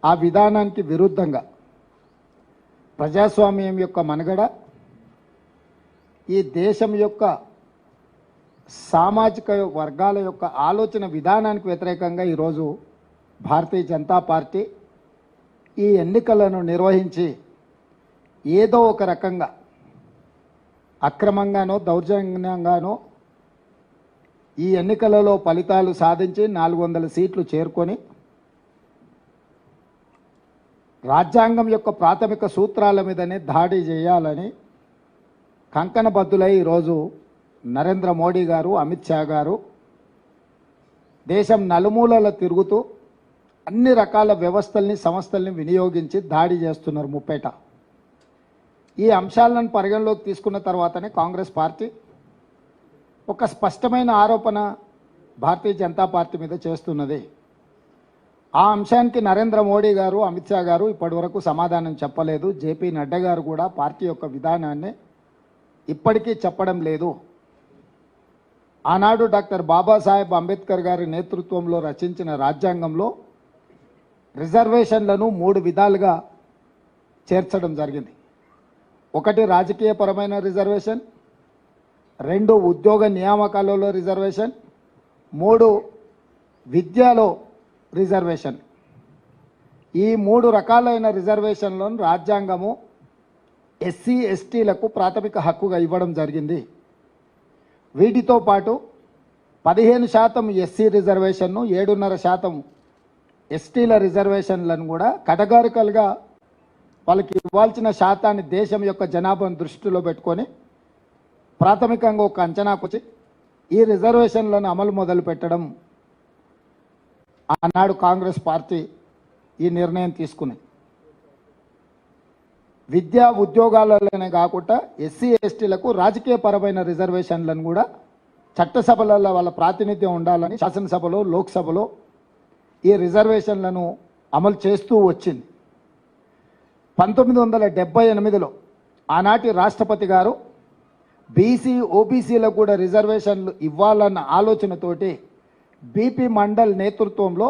ఆ విధానానికి విరుద్ధంగా ప్రజాస్వామ్యం యొక్క మనుగడ, ఈ దేశం యొక్క సామాజిక వర్గాల యొక్క ఆలోచన విధానానికి వ్యతిరేకంగా ఈరోజు భారతీయ జనతా పార్టీ ఈ ఎన్నికలను నిర్వహించి ఏదో ఒక రకంగా అక్రమంగానో దౌర్జన్యంగానో ఈ ఎన్నికలలో ఫలితాలు సాధించి 400 సీట్లు చేరుకొని రాజ్యాంగం యొక్క ప్రాథమిక సూత్రాల మీదనే దాడి చేయాలని కంకణబద్దులై ఈరోజు నరేంద్ర మోడీ గారు, అమిత్ షా గారు దేశం నలుమూలల తిరుగుతూ అన్ని రకాల వ్యవస్థల్ని, సంస్థల్ని వినియోగించి దాడి చేస్తున్నారు ముప్పేట. ఈ అంశాలను పరిగణలోకి తీసుకున్న తర్వాతనే కాంగ్రెస్ పార్టీ ఒక స్పష్టమైన ఆరోపణ భారతీయ జనతా పార్టీ మీద చేస్తున్నది. ఆ అంశానికి నరేంద్ర మోడీ గారు, అమిత్ షా గారు ఇప్పటివరకు సమాధానం చెప్పలేదు. జేపీ నడ్డా గారు కూడా పార్టీ యొక్క విధానాన్ని ఇప్పటికీ చెప్పడం లేదు. ఆనాడు డాక్టర్ బాబాసాహెబ్ అంబేద్కర్ గారి నేతృత్వంలో రచించిన రాజ్యాంగంలో రిజర్వేషన్లను 3 విధాలుగా చేర్చడం జరిగింది. 1 రాజకీయపరమైన రిజర్వేషన్, 2 ఉద్యోగ నియామకాలలో రిజర్వేషన్, 3 విద్యలో రిజర్వేషన్. ఈ 3 రకాలైన రిజర్వేషన్లను రాజ్యాంగము ఎస్సీ ఎస్టీలకు ప్రాథమిక హక్కుగా ఇవ్వడం జరిగింది. వీటితో పాటు 15% ఎస్సీ రిజర్వేషన్ను, 7.5% ఎస్టీల రిజర్వేషన్లను కూడా కేటగారికల్గా వాళ్ళకి ఇవ్వాల్సిన శాతాన్ని దేశం యొక్క జనాభాను దృష్టిలో పెట్టుకొని ప్రాథమికంగా ఒక అంచనాకు వచ్చి ఈ రిజర్వేషన్లను అమలు మొదలు పెట్టడం ఆనాడు కాంగ్రెస్ పార్టీ ఈ నిర్ణయం తీసుకుంది. విద్యా ఉద్యోగాలలోనే కాకుండా ఎస్సీ ఎస్టీలకు రాజకీయపరమైన రిజర్వేషన్లను కూడా చట్టసభలలో వాళ్ళ ప్రాతినిధ్యం ఉండాలని శాసనసభలో, లోక్సభలో ఈ రిజర్వేషన్లను అమలు చేస్తూ వచ్చింది. 1978లో ఆనాటి రాష్ట్రపతి గారు బీసీ, ఓబీసీలకు కూడా రిజర్వేషన్లు ఇవ్వాలన్న ఆలోచనతోటి బీపీ మండల్ నేతృత్వంలో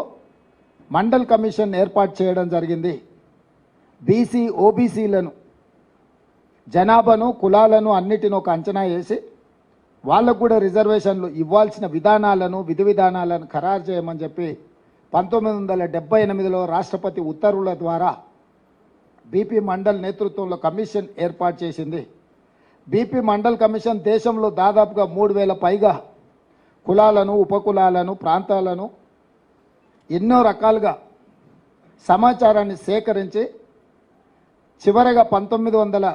మండల్ కమిషన్ ఏర్పాటు చేయడం జరిగింది. బీసీ, ఓబీసీలను, జనాభాను, కులాలను అన్నిటిని ఒక అంచనా వేసి వాళ్ళకు కూడా రిజర్వేషన్లు ఇవ్వాల్సిన విధానాలను, విధి విధానాలను ఖరారు చేయమని చెప్పి 1978లో రాష్ట్రపతి ఉత్తర్వుల ద్వారా బీపీ మండల్ నేతృత్వంలో కమిషన్ ఏర్పాటు చేసింది. బీపీ మండల్ కమిషన్ దేశంలో దాదాపుగా 3000 పైగా కులాలను, ఉపకులాలను, ప్రాంతాలను ఎన్నో రకాలుగా సమాచారాన్ని సేకరించి చివరగా 1990లో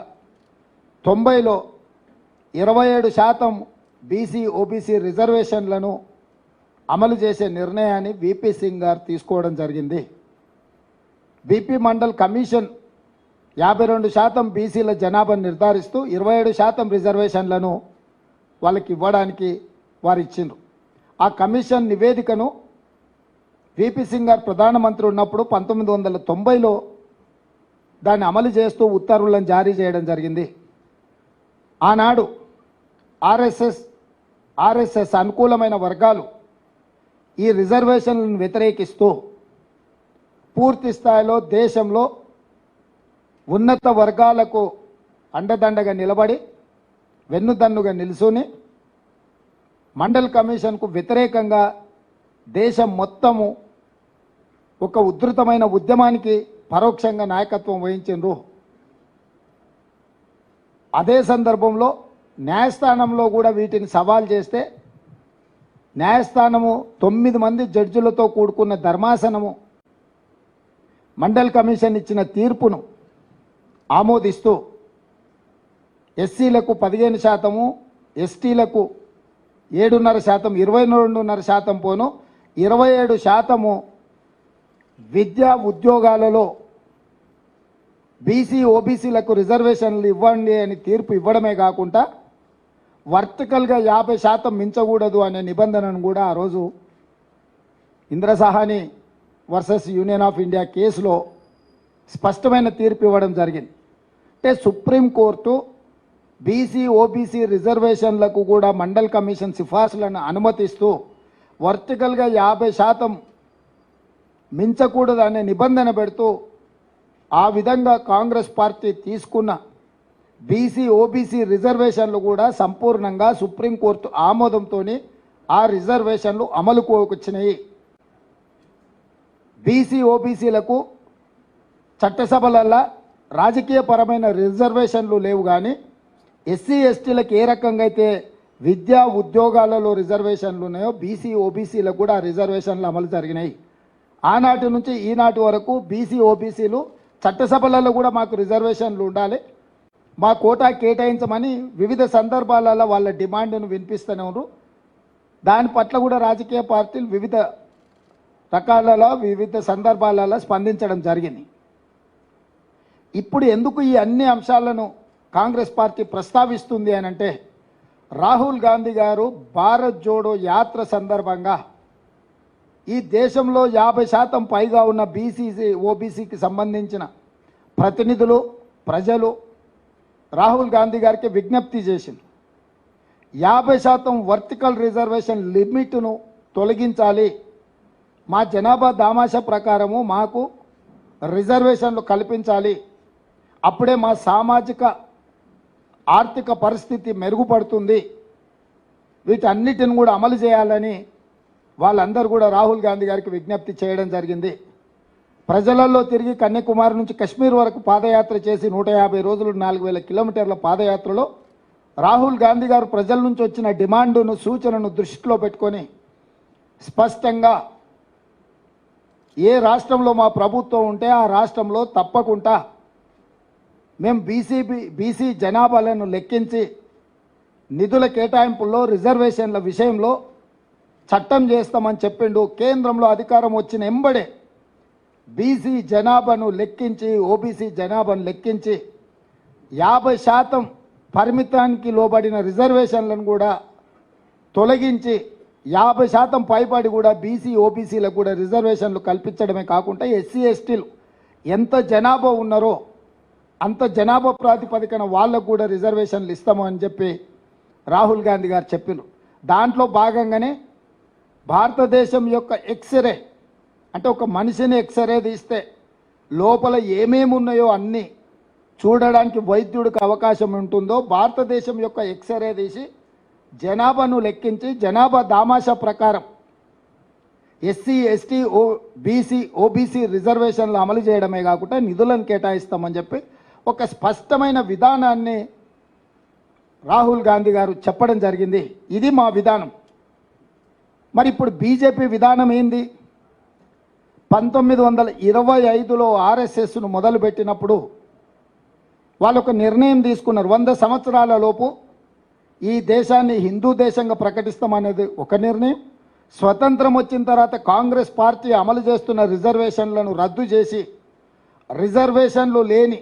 27% బీసీ, ఓబీసీ రిజర్వేషన్లను అమలు చేసే నిర్ణయాన్ని విపి సింగ్ గారు తీసుకోవడం జరిగింది. బీపీ మండల్ కమిషన్ 52% బీసీల జనాభాను నిర్ధారిస్తూ 27% రిజర్వేషన్లను వాళ్ళకి ఇవ్వడానికి వారు ఇచ్చిండ్రు. ఆ కమిషన్ నివేదికను విపి సింగ్ గారు ప్రధానమంత్రి ఉన్నప్పుడు 1990లో దాన్ని అమలు చేస్తూ ఉత్తర్వులను జారీ చేయడం జరిగింది. ఆనాడు ఆర్ఎస్ఎస్ అనుకూలమైన వర్గాలు ఈ రిజర్వేషన్లను వ్యతిరేకిస్తూ పూర్తి స్థాయిలో దేశంలో ఉన్నత వర్గాలకు అండదండగా నిలబడి వెన్నుదన్నుగా నిలుచుని మండల్ కమిషన్కు వ్యతిరేకంగా దేశం మొత్తము ఒక ఉధృతమైన ఉద్యమానికి పరోక్షంగా నాయకత్వం వహించిండ్రు. అదే సందర్భంలో న్యాయస్థానంలో కూడా వీటిని సవాల్ చేస్తే న్యాయస్థానము 9 మంది జడ్జిలతో కూడుకున్న ధర్మాసనము మండల్ కమిషన్ ఇచ్చిన తీర్పును ఆమోదిస్తూ ఎస్సీలకు 15%, ఎస్టీలకు 7.5%, 22.5% పోను 27% విద్యా ఉద్యోగాలలో బీసీ, ఓబీసీలకు రిజర్వేషన్లు ఇవ్వండి అని తీర్పు ఇవ్వడమే కాకుండా వర్టికల్గా 50% మించకూడదు అనే నిబంధనను కూడా ఆ రోజు ఇంద్రసాహాని వర్సెస్ యూనియన్ ఆఫ్ ఇండియా కేసులో స్పష్టమైన తీర్పు ఇవ్వడం జరిగింది. అంటే సుప్రీంకోర్టు బీసీ, ఓబీసీ రిజర్వేషన్లకు కూడా మండల్ కమిషన్ సిఫార్సులను అనుమతిస్తూ వర్టికల్గా 50% మించకూడదనే నిబంధన పెడుతూ ఆ విధంగా కాంగ్రెస్ పార్టీ తీసుకున్న బీసీ ఓబీసీ రిజర్వేషన్లు కూడా సంపూర్ణంగా సుప్రీంకోర్టు ఆమోదంతో ఆ రిజర్వేషన్లు అమలుకు వచ్చినాయి. బీసీ ఓబీసీలకు చట్టసభలల్లో రాజకీయపరమైన రిజర్వేషన్లు లేవు, కానీ ఎస్సీ ఎస్టీలకు ఏ రకంగా అయితే విద్యా ఉద్యోగాలలో రిజర్వేషన్లు ఉన్నాయో బీసీ ఓబీసీలకు కూడా ఆ రిజర్వేషన్లు అమలు జరిగినాయి. ఆనాటి నుంచి ఈనాటి వరకు బీసీ ఓబీసీలు చట్టసభలలో కూడా మాకు రిజర్వేషన్లు ఉండాలి, మా కోటా కేటాయించమని వివిధ సందర్భాలలో వాళ్ళ డిమాండ్ను వినిపిస్తూనే ఉన్నారు. దాని పట్ల కూడా రాజకీయ పార్టీలు వివిధ రకాలలో వివిధ సందర్భాలలో స్పందించడం జరిగింది. ఇప్పుడు ఎందుకు ఈ అన్ని అంశాలను కాంగ్రెస్ పార్టీ ప్రస్తావిస్తుంది అని అంటే, రాహుల్ గాంధీ గారు భారత్ జోడో యాత్ర సందర్భంగా ఈ దేశంలో 50% పైగా ఉన్న బీసీసీ ఓబీసీకి సంబంధించిన ప్రతినిధులు ప్రజలు రాహుల్ గాంధీ గారికి విజ్ఞప్తి చేసింది. 50% వర్టికల్ రిజర్వేషన్ లిమిట్ను తొలగించాలి, మా జనాభా దామాషా ప్రకారము మాకు రిజర్వేషన్లు కల్పించాలి, అప్పుడే మా సామాజిక ఆర్థిక పరిస్థితి మెరుగుపడుతుంది, వీటన్నిటిని కూడా అమలు చేయాలని వాళ్ళందరూ కూడా రాహుల్ గాంధీ గారికి విజ్ఞప్తి చేయడం జరిగింది. ప్రజలలో తిరిగి కన్యాకుమారి నుంచి కశ్మీర్ వరకు పాదయాత్ర చేసి 150 రోజులు 4000 కిలోమీటర్ల పాదయాత్రలో రాహుల్ గాంధీ గారు ప్రజల నుంచి వచ్చిన డిమాండును సూచనను దృష్టిలో పెట్టుకొని స్పష్టంగా ఏ రాష్ట్రంలో మా ప్రభుత్వం ఉంటే ఆ రాష్ట్రంలో తప్పకుండా మేము బీసీ జనాభాలను లెక్కించి నిధుల కేటాయింపుల్లో రిజర్వేషన్ల విషయంలో చట్టం చేస్తామని చెప్పిండు. కేంద్రంలో అధికారం వచ్చిన ఎంబడే బీసీ జనాభాను లెక్కించి ఓబీసీ జనాభాను లెక్కించి 50% పరిమితానికి లోబడిన రిజర్వేషన్లను కూడా తొలగించి 50% పైబడి కూడా బీసీ ఓబీసీలకు కూడా రిజర్వేషన్లు కల్పించడమే కాకుండా ఎస్సీ ఎస్టీలు ఎంత జనాభా ఉన్నారో అంత జనాభా ప్రాతిపదికన వాళ్ళకు కూడా రిజర్వేషన్లు ఇస్తాము అని చెప్పి రాహుల్ గాంధీ గారు చెప్పారు. దాంట్లో భాగంగానే భారతదేశం యొక్క ఎక్స్రే అంటే ఒక మనిషిని ఎక్స్రే తీస్తే లోపల ఏమేమి ఉన్నాయో అన్నీ చూడడానికి వైద్యుడికి అవకాశం ఉంటుందో భారతదేశం యొక్క ఎక్స్రే తీసి జనాభాను లెక్కించి జనాభా దామాషా ప్రకారం ఎస్సీ ఎస్టీ బీసీ ఓబీసీ రిజర్వేషన్లు అమలు చేయడమే కాకుండా నిధులను కేటాయిస్తామని చెప్పి ఒక స్పష్టమైన విధానాన్ని రాహుల్ గాంధీ గారు చెప్పడం జరిగింది. ఇది మా విధానం. మరి ఇప్పుడు బీజేపీ విధానం ఏంది? 1925లో ఆర్ఎస్ఎస్ను మొదలుపెట్టినప్పుడు వాళ్ళు ఒక నిర్ణయం తీసుకున్నారు. 100 సంవత్సరాల లోపు ఈ దేశాన్ని హిందూ దేశంగా ప్రకటిస్తామనేది ఒక నిర్ణయం. స్వతంత్రం వచ్చిన తర్వాత కాంగ్రెస్ పార్టీ అమలు చేస్తున్న రిజర్వేషన్లను రద్దు చేసి రిజర్వేషన్లు లేని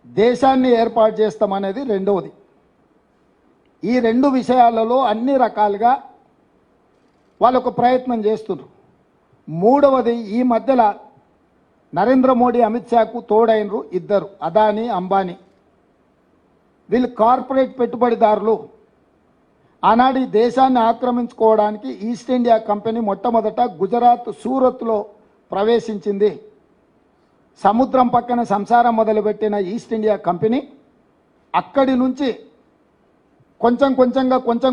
దేశాన్ని ఏర్పాటు చేస్తామనేది రెండవది. ఈ రెండు విషయాలలో అన్ని రకాలుగా వాళ్ళు ఒక ప్రయత్నం చేస్తున్నారు. మూడవది, ఈ మధ్యలో నరేంద్ర మోడీ అమిత్ షాకు తోడైనరు ఇద్దరు, అదానీ అంబానీ. వీళ్ళు కార్పొరేట్ పెట్టుబడిదారులు. ఆనాడు ఈ దేశాన్ని ఆక్రమించుకోవడానికి ఈస్ట్ ఇండియా కంపెనీ మొట్టమొదట గుజరాత్ సూరత్లో ప్రవేశించింది. సముద్రం పక్కన సంసారం మొదలుపెట్టిన ఈస్ట్ ఇండియా కంపెనీ అక్కడి నుంచి కొంచెం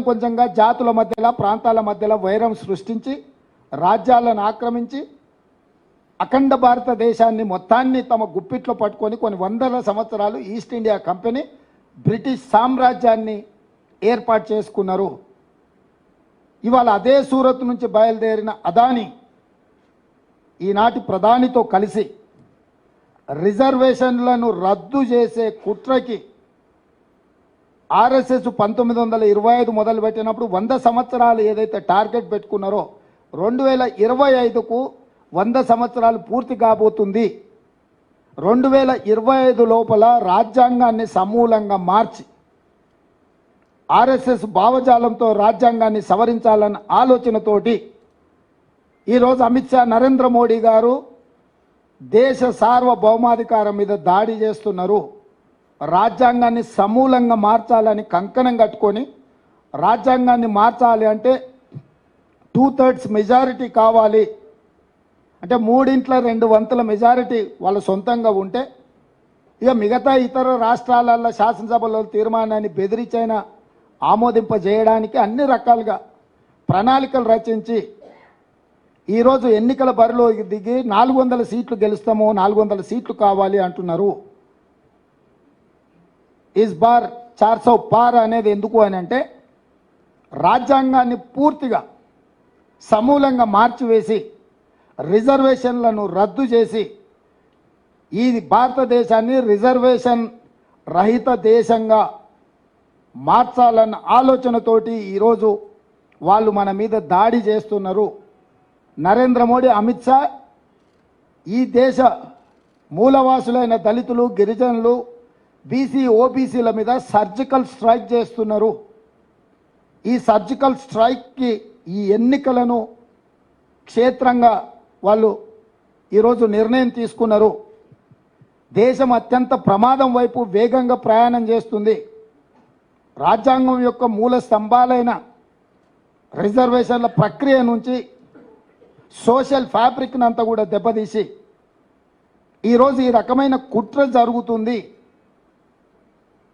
కొంచెంగా జాతుల మధ్యలో ప్రాంతాల మధ్యలో వైరం సృష్టించి రాజ్యాలను ఆక్రమించి అఖండ భారతదేశాన్ని మొత్తాన్ని తమ గుప్పిట్లో పట్టుకొని కొన్ని వందల సంవత్సరాలు ఈస్ట్ ఇండియా కంపెనీ బ్రిటిష్ సామ్రాజ్యాన్ని ఏర్పాటు చేసుకున్నారు. ఇవాళ అదే సూరత్ నుంచి బయలుదేరిన అదానీ ఈనాటి ప్రధానితో కలిసి రిజర్వేషన్లను రద్దు చేసే కుట్రకి ఆర్ఎస్ఎస్ 1925 మొదలుపెట్టినప్పుడు 100 సంవత్సరాలు ఏదైతే టార్గెట్ పెట్టుకున్నారో 2025కు 100 సంవత్సరాలు పూర్తి కాబోతుంది. 2025 లోపల రాజ్యాంగాన్ని సమూలంగా మార్చి ఆర్ఎస్ఎస్ భావజాలంతో రాజ్యాంగాన్ని సవరించాలన్న ఆలోచనతోటి ఈరోజు అమిత్ షా నరేంద్ర మోడీ గారు దేశ సార్వభౌమాధికారం మీద దాడి చేస్తున్నారు. రాజ్యాంగాన్ని సమూలంగా మార్చాలని కంకణం కట్టుకొని రాజ్యాంగాన్ని మార్చాలి అంటే 2/3 మెజారిటీ కావాలి. అంటే 3/2 మెజారిటీ వాళ్ళ సొంతంగా ఉంటే ఇక మిగతా ఇతర రాష్ట్రాలలో శాసనసభలో తీర్మానాన్ని బెదిరించైనా ఆమోదింపజేయడానికి అన్ని రకాలుగా ప్రణాళికలు రచించి ఈరోజు ఎన్నికల బరిలో దిగి 400 సీట్లు గెలుస్తాము, 400 సీట్లు కావాలి అంటున్నారు. ఇస్ బార్ 400 పార్ అనేది ఎందుకు అని అంటే రాజ్యాంగాన్ని పూర్తిగా సమూలంగా మార్చివేసి రిజర్వేషన్లను రద్దు చేసి ఈ భారతదేశాన్ని రిజర్వేషన్ రహిత దేశంగా మార్చాలన్న ఆలోచనతోటి ఈరోజు వాళ్ళు మన మీద దాడి చేస్తున్నారు. నరేంద్ర మోడీ, అమిత్ షా ఈ దేశ మూలవాసులైన దళితులు, గిరిజనులు, బీసీ, ఓబీసీల మీద సర్జికల్ స్ట్రైక్ చేస్తున్నారు. ఈ సర్జికల్ స్ట్రైక్కి ఈ ఎన్నికలను క్షేత్రంగా వాళ్ళు ఈరోజు నిర్ణయం తీసుకున్నారు. దేశం అత్యంత ప్రమాదం వైపు వేగంగా ప్రయాణం చేస్తుంది. రాజ్యాంగం యొక్క మూల స్తంభాలైన రిజర్వేషన్ల ప్రక్రియ నుంచి సోషల్ ఫ్యాబ్రిక్ని అంతా కూడా దెబ్బతీసి ఈరోజు ఈ రకమైన కుట్ర జరుగుతుంది.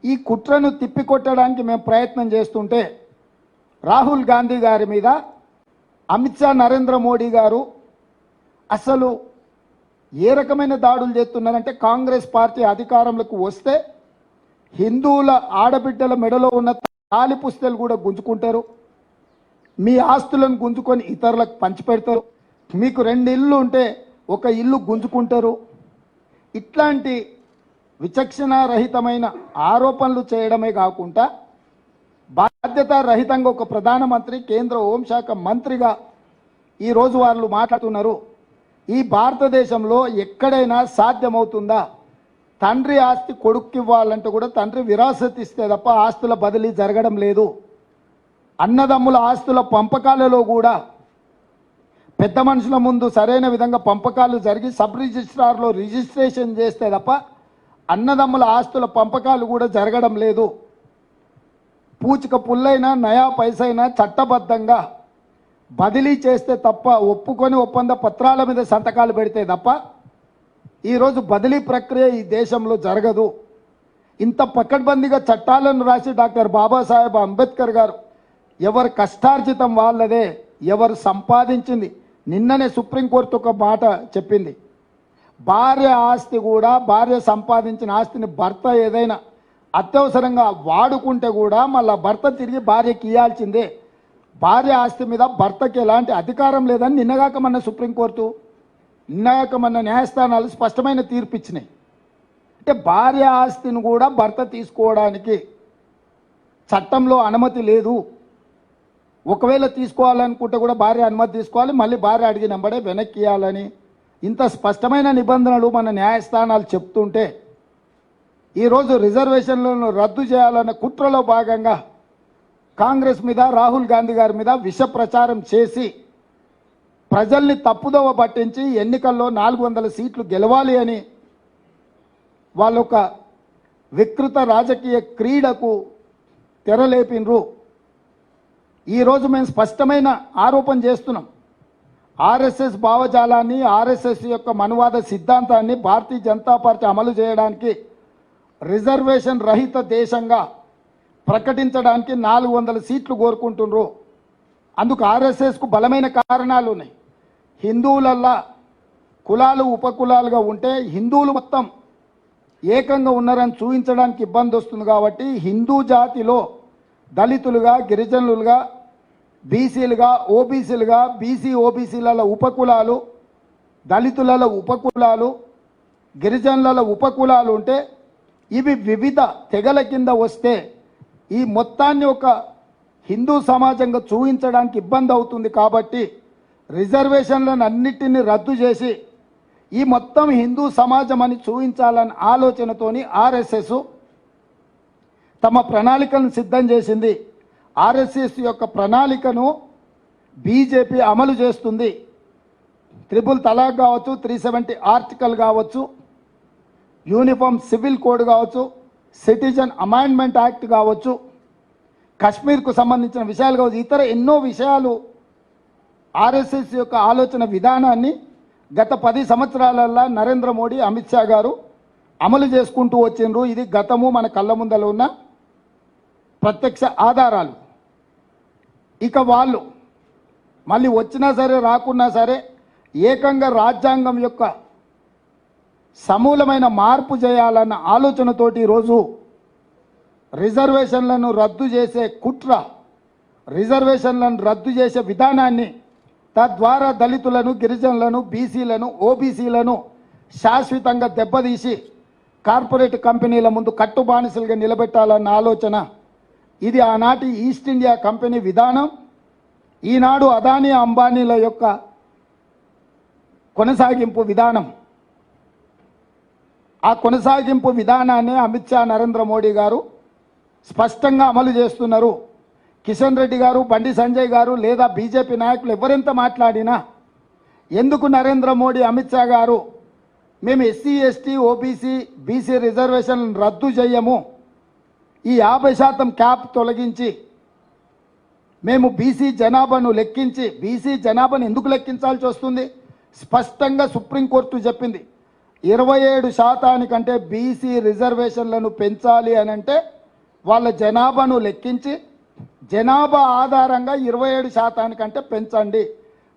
ఈ కుట్రను తిప్పికొట్టడానికి మేము ప్రయత్నం చేస్తుంటే రాహుల్ గాంధీ గారి మీద అమిత్ షా, నరేంద్ర మోడీ గారు అసలు ఏ రకమైన దాడులు చేస్తున్నారంటే కాంగ్రెస్ పార్టీ అధికారంలోకి వస్తే హిందువుల ఆడబిడ్డల మెడలో ఉన్న తాలి పుస్తలు కూడా గుంజుకుంటారు, మీ ఆస్తులను గుంజుకొని ఇతరులకు పంచిపెడతారు, మీకు 2 ఇళ్ళు ఉంటే 1 ఇల్లు గుంజుకుంటారు. ఇట్లాంటి విచక్షణారహితమైన ఆరోపణలు చేయడమే కాకుండా బాధ్యతారహితంగా ఒక ప్రధానమంత్రి, కేంద్ర హోంశాఖ మంత్రిగా ఈరోజు వాళ్ళు మాట్లాడుతున్నారు. ఈ భారతదేశంలో ఎక్కడైనా సాధ్యమవుతుందా? తండ్రి ఆస్తి కొడుక్కి ఇవ్వాలంటే కూడా తండ్రి విరాసత్ ఇస్తే తప్ప ఆస్తుల బదిలీ జరగడం లేదు. అన్నదమ్ముల ఆస్తుల పంపకాలలో కూడా పెద్ద మనుషుల ముందు సరైన విధంగా పంపకాలు జరిగి సబ్ రిజిస్ట్రార్లో రిజిస్ట్రేషన్ చేస్తే తప్ప అన్నదమ్ముల ఆస్తుల పంపకాలు కూడా జరగడం లేదు. పూచిక పుల్లైనా నయా పైసైనా చట్టబద్ధంగా బదిలీ చేస్తే తప్ప, ఒప్పుకొని ఒప్పంద పత్రాల మీద సంతకాలు పెడితే తప్ప ఈరోజు బదిలీ ప్రక్రియ ఈ దేశంలో జరగదు. ఇంత పకడ్బందీగా చట్టాలను రాసి డాక్టర్ బాబాసాహెబ్ అంబేద్కర్ గారు ఎవరు కష్టార్జితం వాళ్ళదే, ఎవరు సంపాదించింది. నిన్ననే సుప్రీంకోర్టు ఒక మాట చెప్పింది, భార్య ఆస్తి కూడా, భార్య సంపాదించిన ఆస్తిని భర్త ఏదైనా అత్యవసరంగా వాడుకుంటే కూడా మళ్ళీ భర్త తిరిగి భార్యకి ఇవ్వాల్సిందే. భార్య ఆస్తి మీద భర్తకి ఎలాంటి అధికారం లేదని నిన్నగాక మన సుప్రీంకోర్టు, నిన్నగాక మన న్యాయస్థానాలు స్పష్టమైన తీర్పు ఇచ్చినాయి. అంటే భార్య ఆస్తిని కూడా భర్త తీసుకోవడానికి చట్టంలో అనుమతి లేదు. ఒకవేళ తీసుకోవాలనుకుంటే కూడా భార్య అనుమతి తీసుకోవాలి, మళ్ళీ భార్య అడిగినంబడే వెనక్కి ఇవ్వాలని ఇంత స్పష్టమైన నిబంధనలు మన న్యాయస్థానాలు చెప్తుంటే ఈరోజు రిజర్వేషన్లను రద్దు చేయాలన్న కుట్రలో భాగంగా కాంగ్రెస్ మీద, రాహుల్ గాంధీ గారి మీద విష ప్రచారం చేసి ప్రజల్ని తప్పుదోవ పట్టించి ఎన్నికల్లో 400 సీట్లు గెలవాలి అని వాళ్ళొక వికృత రాజకీయ క్రీడకు తెరలేపినరు. ఈరోజు మేము స్పష్టమైన ఆరోపణ చేస్తున్నాం. ఆర్ఎస్ఎస్ భావజాలాన్ని, ఆర్ఎస్ఎస్ యొక్క మనువాద సిద్ధాంతాన్ని భారతీయ జనతా పార్టీ అమలు చేయడానికి రిజర్వేషన్ రహిత దేశంగా ప్రకటించడానికి 400 సీట్లు కోరుకుంటున్నారు. అందుకు ఆర్ఎస్ఎస్కు బలమైన కారణాలు ఉన్నాయి. హిందువులల్లా కులాలు ఉపకులాలుగా ఉంటే హిందువులు మొత్తం ఏకంగా ఉన్నారని చూపించడానికి ఇబ్బంది వస్తుంది. కాబట్టి హిందూ జాతిలో దళితులుగా, గిరిజనులుగా, బీసీలుగా, ఓబీసీలుగా, బీసీ ఓబీసీల ఉపకులాలు, దళితుల ఉపకులాలు, గిరిజనుల ఉపకులాలు ఉంటే ఇవి వివిధ తెగల కింద వస్తే ఈ మొత్తాన్ని ఒక హిందూ సమాజంగా చూపించడానికి ఇబ్బంది అవుతుంది. కాబట్టి రిజర్వేషన్లను అన్నిటినీ రద్దు చేసి ఈ మొత్తం హిందూ సమాజం అని చూపించాలన్న ఆలోచనతోని ఆర్ఎస్ఎస్ తమ ప్రణాళికలను సిద్ధం చేసింది. ఆర్ఎస్ఎస్ యొక్క ప్రణాళికను బీజేపీ అమలు చేస్తుంది. 3 తలాక్ కావచ్చు, 370 ఆర్టికల్ కావచ్చు, యూనిఫామ్ సివిల్ కోడ్ కావచ్చు, సిటిజన్ అమెండ్మెంట్ యాక్ట్ కావచ్చు, కశ్మీర్కు సంబంధించిన విషయాలు కావచ్చు, ఇతర ఎన్నో విషయాలు ఆర్ఎస్ఎస్ యొక్క ఆలోచన విధానాన్ని గత 10 సంవత్సరాలలో నరేంద్ర మోడీ అమిత్ షా గారు అమలు చేసుకుంటూ వచ్చిండ్రు. ఇది గతము మన కళ్ళ ముందల ఉన్న ప్రత్యక్ష ఆధారాలు. ఇక వాళ్ళు మళ్ళీ వచ్చినా సరే రాకున్నా సరే ఏకంగా రాజ్యాంగం యొక్క సమూలమైన మార్పు చేయాలన్న ఆలోచనతోటి ఈరోజు రిజర్వేషన్లను రద్దు చేసే కుట్ర, రిజర్వేషన్లను రద్దు చేసే విధానాన్ని, తద్వారా దళితులను, గిరిజనులను, బీసీలను, ఓబీసీలను శాశ్వతంగా దెబ్బతీసి కార్పొరేట్ కంపెనీల ముందు కట్టుబానిసలుగా నిలబెట్టాలన్న ఆలోచన. ఇది ఆనాటి ఈస్ట్ ఇండియా కంపెనీ విధానం. ఈనాడు అదానీ అంబానీల యొక్క కొనసాగింపు విధానం. ఆ కొనసాగింపు విధానాన్ని అమిత్ షా, నరేంద్ర మోడీ గారు స్పష్టంగా అమలు చేస్తున్నారు. కిషన్ రెడ్డి గారు, బండి సంజయ్ గారు లేదా బీజేపీ నాయకులు ఎవరెంత మాట్లాడినా ఎందుకు నరేంద్ర మోడీ, అమిత్ షా గారు మేము ఎస్సీ, ఎస్టీ, ఓబీసీ, బీసీ రిజర్వేషన్లను రద్దు చేయము, ఈ 50% క్యాప్ తొలగించి మేము బీసీ జనాభాను లెక్కించి, బీసీ జనాభాను ఎందుకు లెక్కించాల్సి వస్తుంది? స్పష్టంగా సుప్రీంకోర్టు చెప్పింది. 27% బీసీ రిజర్వేషన్లను పెంచాలి అని అంటే వాళ్ళ జనాభాను లెక్కించి జనాభా ఆధారంగా 27% పెంచండి.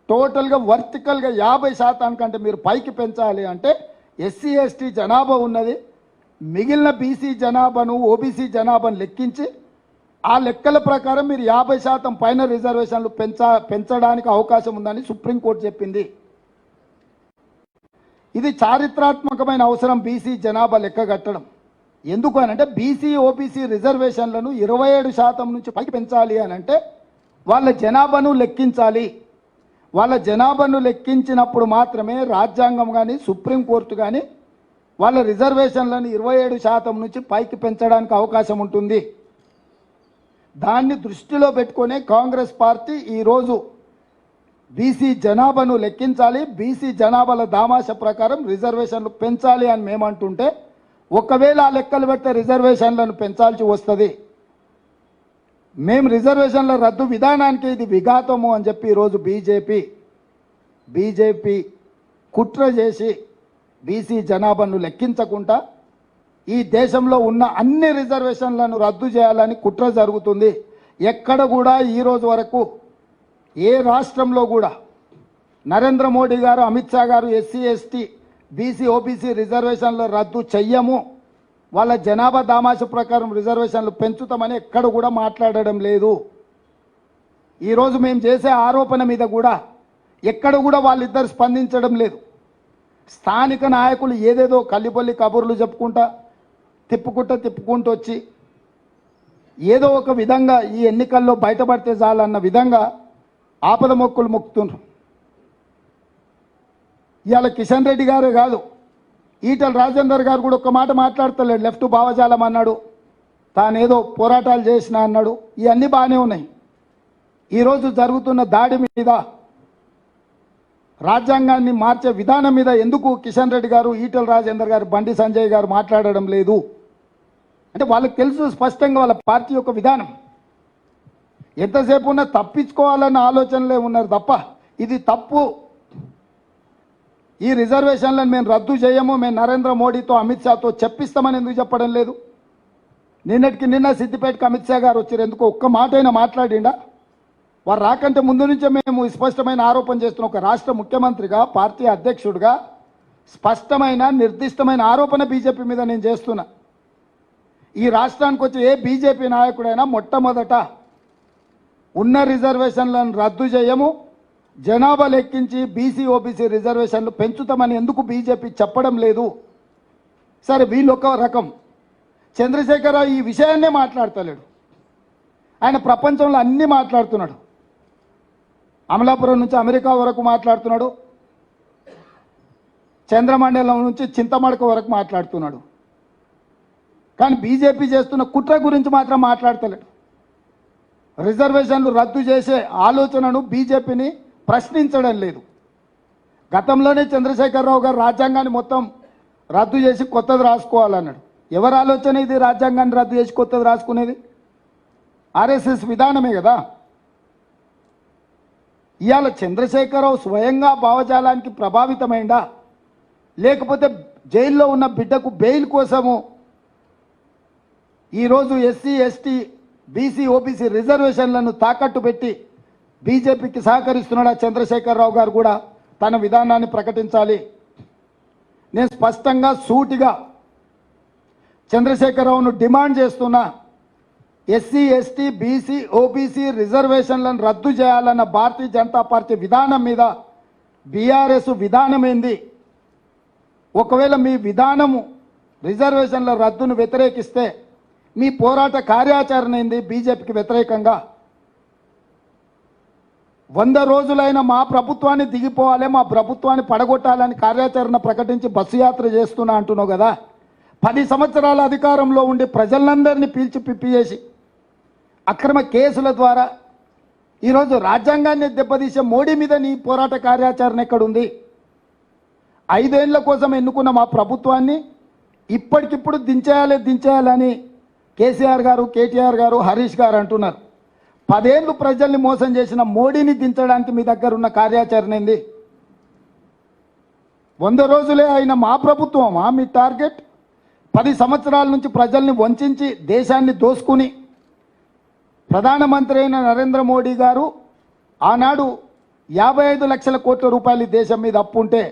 టోటల్గా వర్టికల్గా 50% మీరు పైకి పెంచాలి అంటే ఎస్సీ, ఎస్టీ జనాభా ఉన్నది, మిగిలిన బీసీ జనాభాను, ఓబీసీ జనాభాను లెక్కించి ఆ లెక్కల ప్రకారం మీరు 50% పైన రిజర్వేషన్లు పెంచడానికి అవకాశం ఉందని సుప్రీంకోర్టు చెప్పింది. ఇది చారిత్రాత్మకమైన అవసరం బీసీ జనాభా లెక్క కట్టడం. ఎందుకు అని అంటే బీసీ, ఓబీసీ రిజర్వేషన్లను 27% నుంచి పైకి పెంచాలి అని అంటే వాళ్ళ జనాభాను లెక్కించాలి. వాళ్ళ జనాభాను లెక్కించినప్పుడు మాత్రమే రాజ్యాంగం కానీ, సుప్రీంకోర్టు కానీ వాళ్ళ రిజర్వేషన్లను 27% నుంచి పైకి పెంచడానికి అవకాశం ఉంటుంది. దాన్ని దృష్టిలో పెట్టుకునే కాంగ్రెస్ పార్టీ ఈరోజు బీసీ జనాభాను లెక్కించాలి, బీసీ జనాభాల దామాష ప్రకారం రిజర్వేషన్లు పెంచాలి అని మేమంటుంటే, ఒకవేళ ఆ లెక్కలు పెడితే రిజర్వేషన్లను పెంచాల్సి వస్తుంది. మేము రిజర్వేషన్ల రద్దు విధానానికి ఇది విఘాతము అని చెప్పి ఈరోజు బీజేపీ కుట్ర చేసి బీసీ జనాభాను లెక్కించకుండా ఈ దేశంలో ఉన్న అన్ని రిజర్వేషన్లను రద్దు చేయాలని కుట్ర జరుగుతుంది. ఎక్కడ కూడా ఈరోజు వరకు ఏ రాష్ట్రంలో కూడా నరేంద్ర మోడీ గారు, అమిత్ షా గారు ఎస్సీ, ఎస్టీ, బీసీ, ఓబీసీ రిజర్వేషన్లు రద్దు చెయ్యము, వాళ్ళ జనాభా దామాష ప్రకారం రిజర్వేషన్లు పెంచుతామని ఎక్కడ కూడా మాట్లాడడం లేదు. ఈరోజు మేము చేసే ఆరోపణ మీద కూడా ఎక్కడ కూడా వాళ్ళిద్దరు స్పందించడం లేదు. స్థానిక నాయకులు ఏదేదో కల్లిపల్లి కబుర్లు చెప్పుకుంటా తిప్పుకుంటూ వచ్చి ఏదో ఒక విధంగా ఈ ఎన్నికల్లో బయటపడితే చాలన్న విధంగా ఆపద మొక్కులు మొక్కుతున్నారు. ఇవాళ కిషన్ రెడ్డి గారే కాదు, ఈటల రాజేందర్ గారు కూడా ఒక్క మాట మాట్లాడతలేడు. లెఫ్ట్ భావజాలం అన్నాడు, తానేదో పోరాటాలు చేసిన అన్నాడు. ఇవన్నీ బాగానే ఉన్నాయి. ఈరోజు జరుగుతున్న దాడి మీద, రాజ్యాంగాన్ని మార్చే విధానం మీద ఎందుకు కిషన్ రెడ్డి గారు, ఈటల రాజేందర్ గారు, బండి సంజయ్ గారు మాట్లాడడం లేదు అంటే వాళ్ళకి తెలుసు స్పష్టంగా వాళ్ళ పార్టీ యొక్క విధానం. ఎంతసేపు ఉన్నా తప్పించుకోవాలన్న ఆలోచనలే ఉన్నారు తప్ప ఇది తప్పు, ఈ రిజర్వేషన్లను మేము రద్దు చేయము, మేము నరేంద్ర మోడీతో, అమిత్ షాతో చెప్పిస్తామని ఎందుకు చెప్పడం లేదు? నిన్న సిద్దిపేటకు అమిత్ షా గారు వచ్చారు, ఎందుకు ఒక్క మాట అయినా మాట్లాడిండా? వారు రాకంటే ముందు నుంచే మేము స్పష్టమైన ఆరోపణ చేస్తున్నాం. ఒక రాష్ట్ర ముఖ్యమంత్రిగా, పార్టీ అధ్యక్షుడిగా స్పష్టమైన నిర్దిష్టమైన ఆరోపణ బీజేపీ మీద నేను చేస్తున్నా. ఈ రాష్ట్రానికి వచ్చే ఏ బీజేపీ నాయకుడైనా మొట్టమొదట ఉన్న రిజర్వేషన్లను రద్దు చేయము, జనాభా లెక్కించి బీసీ, ఓబీసీ రిజర్వేషన్లు పెంచుతామని ఎందుకు బీజేపీ చెప్పడం లేదు? సరే, వీళ్ళు ఒక రకం. చంద్రశేఖరరావు ఈ విషయాన్నే మాట్లాడతలేడు. ఆయన ప్రపంచంలో అన్నీ మాట్లాడుతున్నాడు. అమలాపురం నుంచి అమెరికా వరకు మాట్లాడుతున్నాడు, చంద్రమండలం నుంచి చింతమడక వరకు మాట్లాడుతున్నాడు. కానీ బీజేపీ చేస్తున్న కుట్ర గురించి మాత్రం మాట్లాడతలేడు. రిజర్వేషన్లు రద్దు చేసే ఆలోచనను బీజేపీని ప్రశ్నించడం లేదు. గతంలోనే చంద్రశేఖరరావు గారు రాజ్యాంగాన్ని మొత్తం రద్దు చేసి కొత్తది రాసుకోవాలన్నాడు. ఎవరి ఆలోచన ఇది? రాజ్యాంగాన్ని రద్దు చేసి కొత్తది రాసుకునేది ఆర్ఎస్ఎస్ విధానమే కదా. ఇవాళ చంద్రశేఖరరావు స్వయంగా భావజాలానికి ప్రభావితమైందా, లేకపోతే జైల్లో ఉన్న బిడ్డకు బెయిల్ కోసము ఈరోజు ఎస్సీ ఎస్టీ బీసీ ఓబీసీ రిజర్వేషన్లను తాకట్టు పెట్టి బీజేపీకి సహకరిస్తున్నాడా? చంద్రశేఖరరావు గారు కూడా తన విధానాన్ని ప్రకటించాలి. నేను స్పష్టంగా సూటిగా చంద్రశేఖరరావును డిమాండ్ చేస్తున్నా. ఎస్సీ ఎస్టీ బీసీ ఓబీసీ రిజర్వేషన్లను రద్దు చేయాలన్న భారతీయ జనతా పార్టీ విధానం మీద బీఆర్ఎస్ విధానం ఏంది? ఒకవేళ మీ విధానము రిజర్వేషన్ల రద్దును వ్యతిరేకిస్తే మీ పోరాట కార్యాచరణ ఏంది? బీజేపీకి వ్యతిరేకంగా 100 రోజులైన మా ప్రభుత్వాన్ని దిగిపోవాలి, మా ప్రభుత్వాన్ని పడగొట్టాలని కార్యాచరణ ప్రకటించి బస్సు యాత్ర చేస్తున్నా అంటున్నావు కదా. 10 సంవత్సరాల అధికారంలో ఉండి ప్రజలందరినీ పీల్చి పిప్పి చేసి అక్రమ కేసుల ద్వారా ఈరోజు రాజ్యాంగాన్ని దెబ్బతీసే మోడీ మీద నీ పోరాట కార్యాచరణ ఎక్కడుంది? 5 ఏళ్ల కోసం ఎన్నుకున్న మా ప్రభుత్వాన్ని ఇప్పటికిప్పుడు దించేయాలని కేసీఆర్ గారు, కేటీఆర్ గారు, హరీష్ గారు అంటున్నారు. 10 ఏళ్ళు ప్రజల్ని మోసం చేసిన మోడీని దించడానికి మీ దగ్గర ఉన్న కార్యాచరణ ఏంది? 100 రోజులే అయిన మా ప్రభుత్వమా మీ టార్గెట్? 10 సంవత్సరాల నుంచి ప్రజల్ని వంచి దేశాన్ని దోసుకుని ప్రధానమంత్రి అయిన నరేంద్ర మోడీ గారు ఆనాడు 55 లక్షల కోట్ల రూపాయలు దేశం మీద అప్పు ఉంటే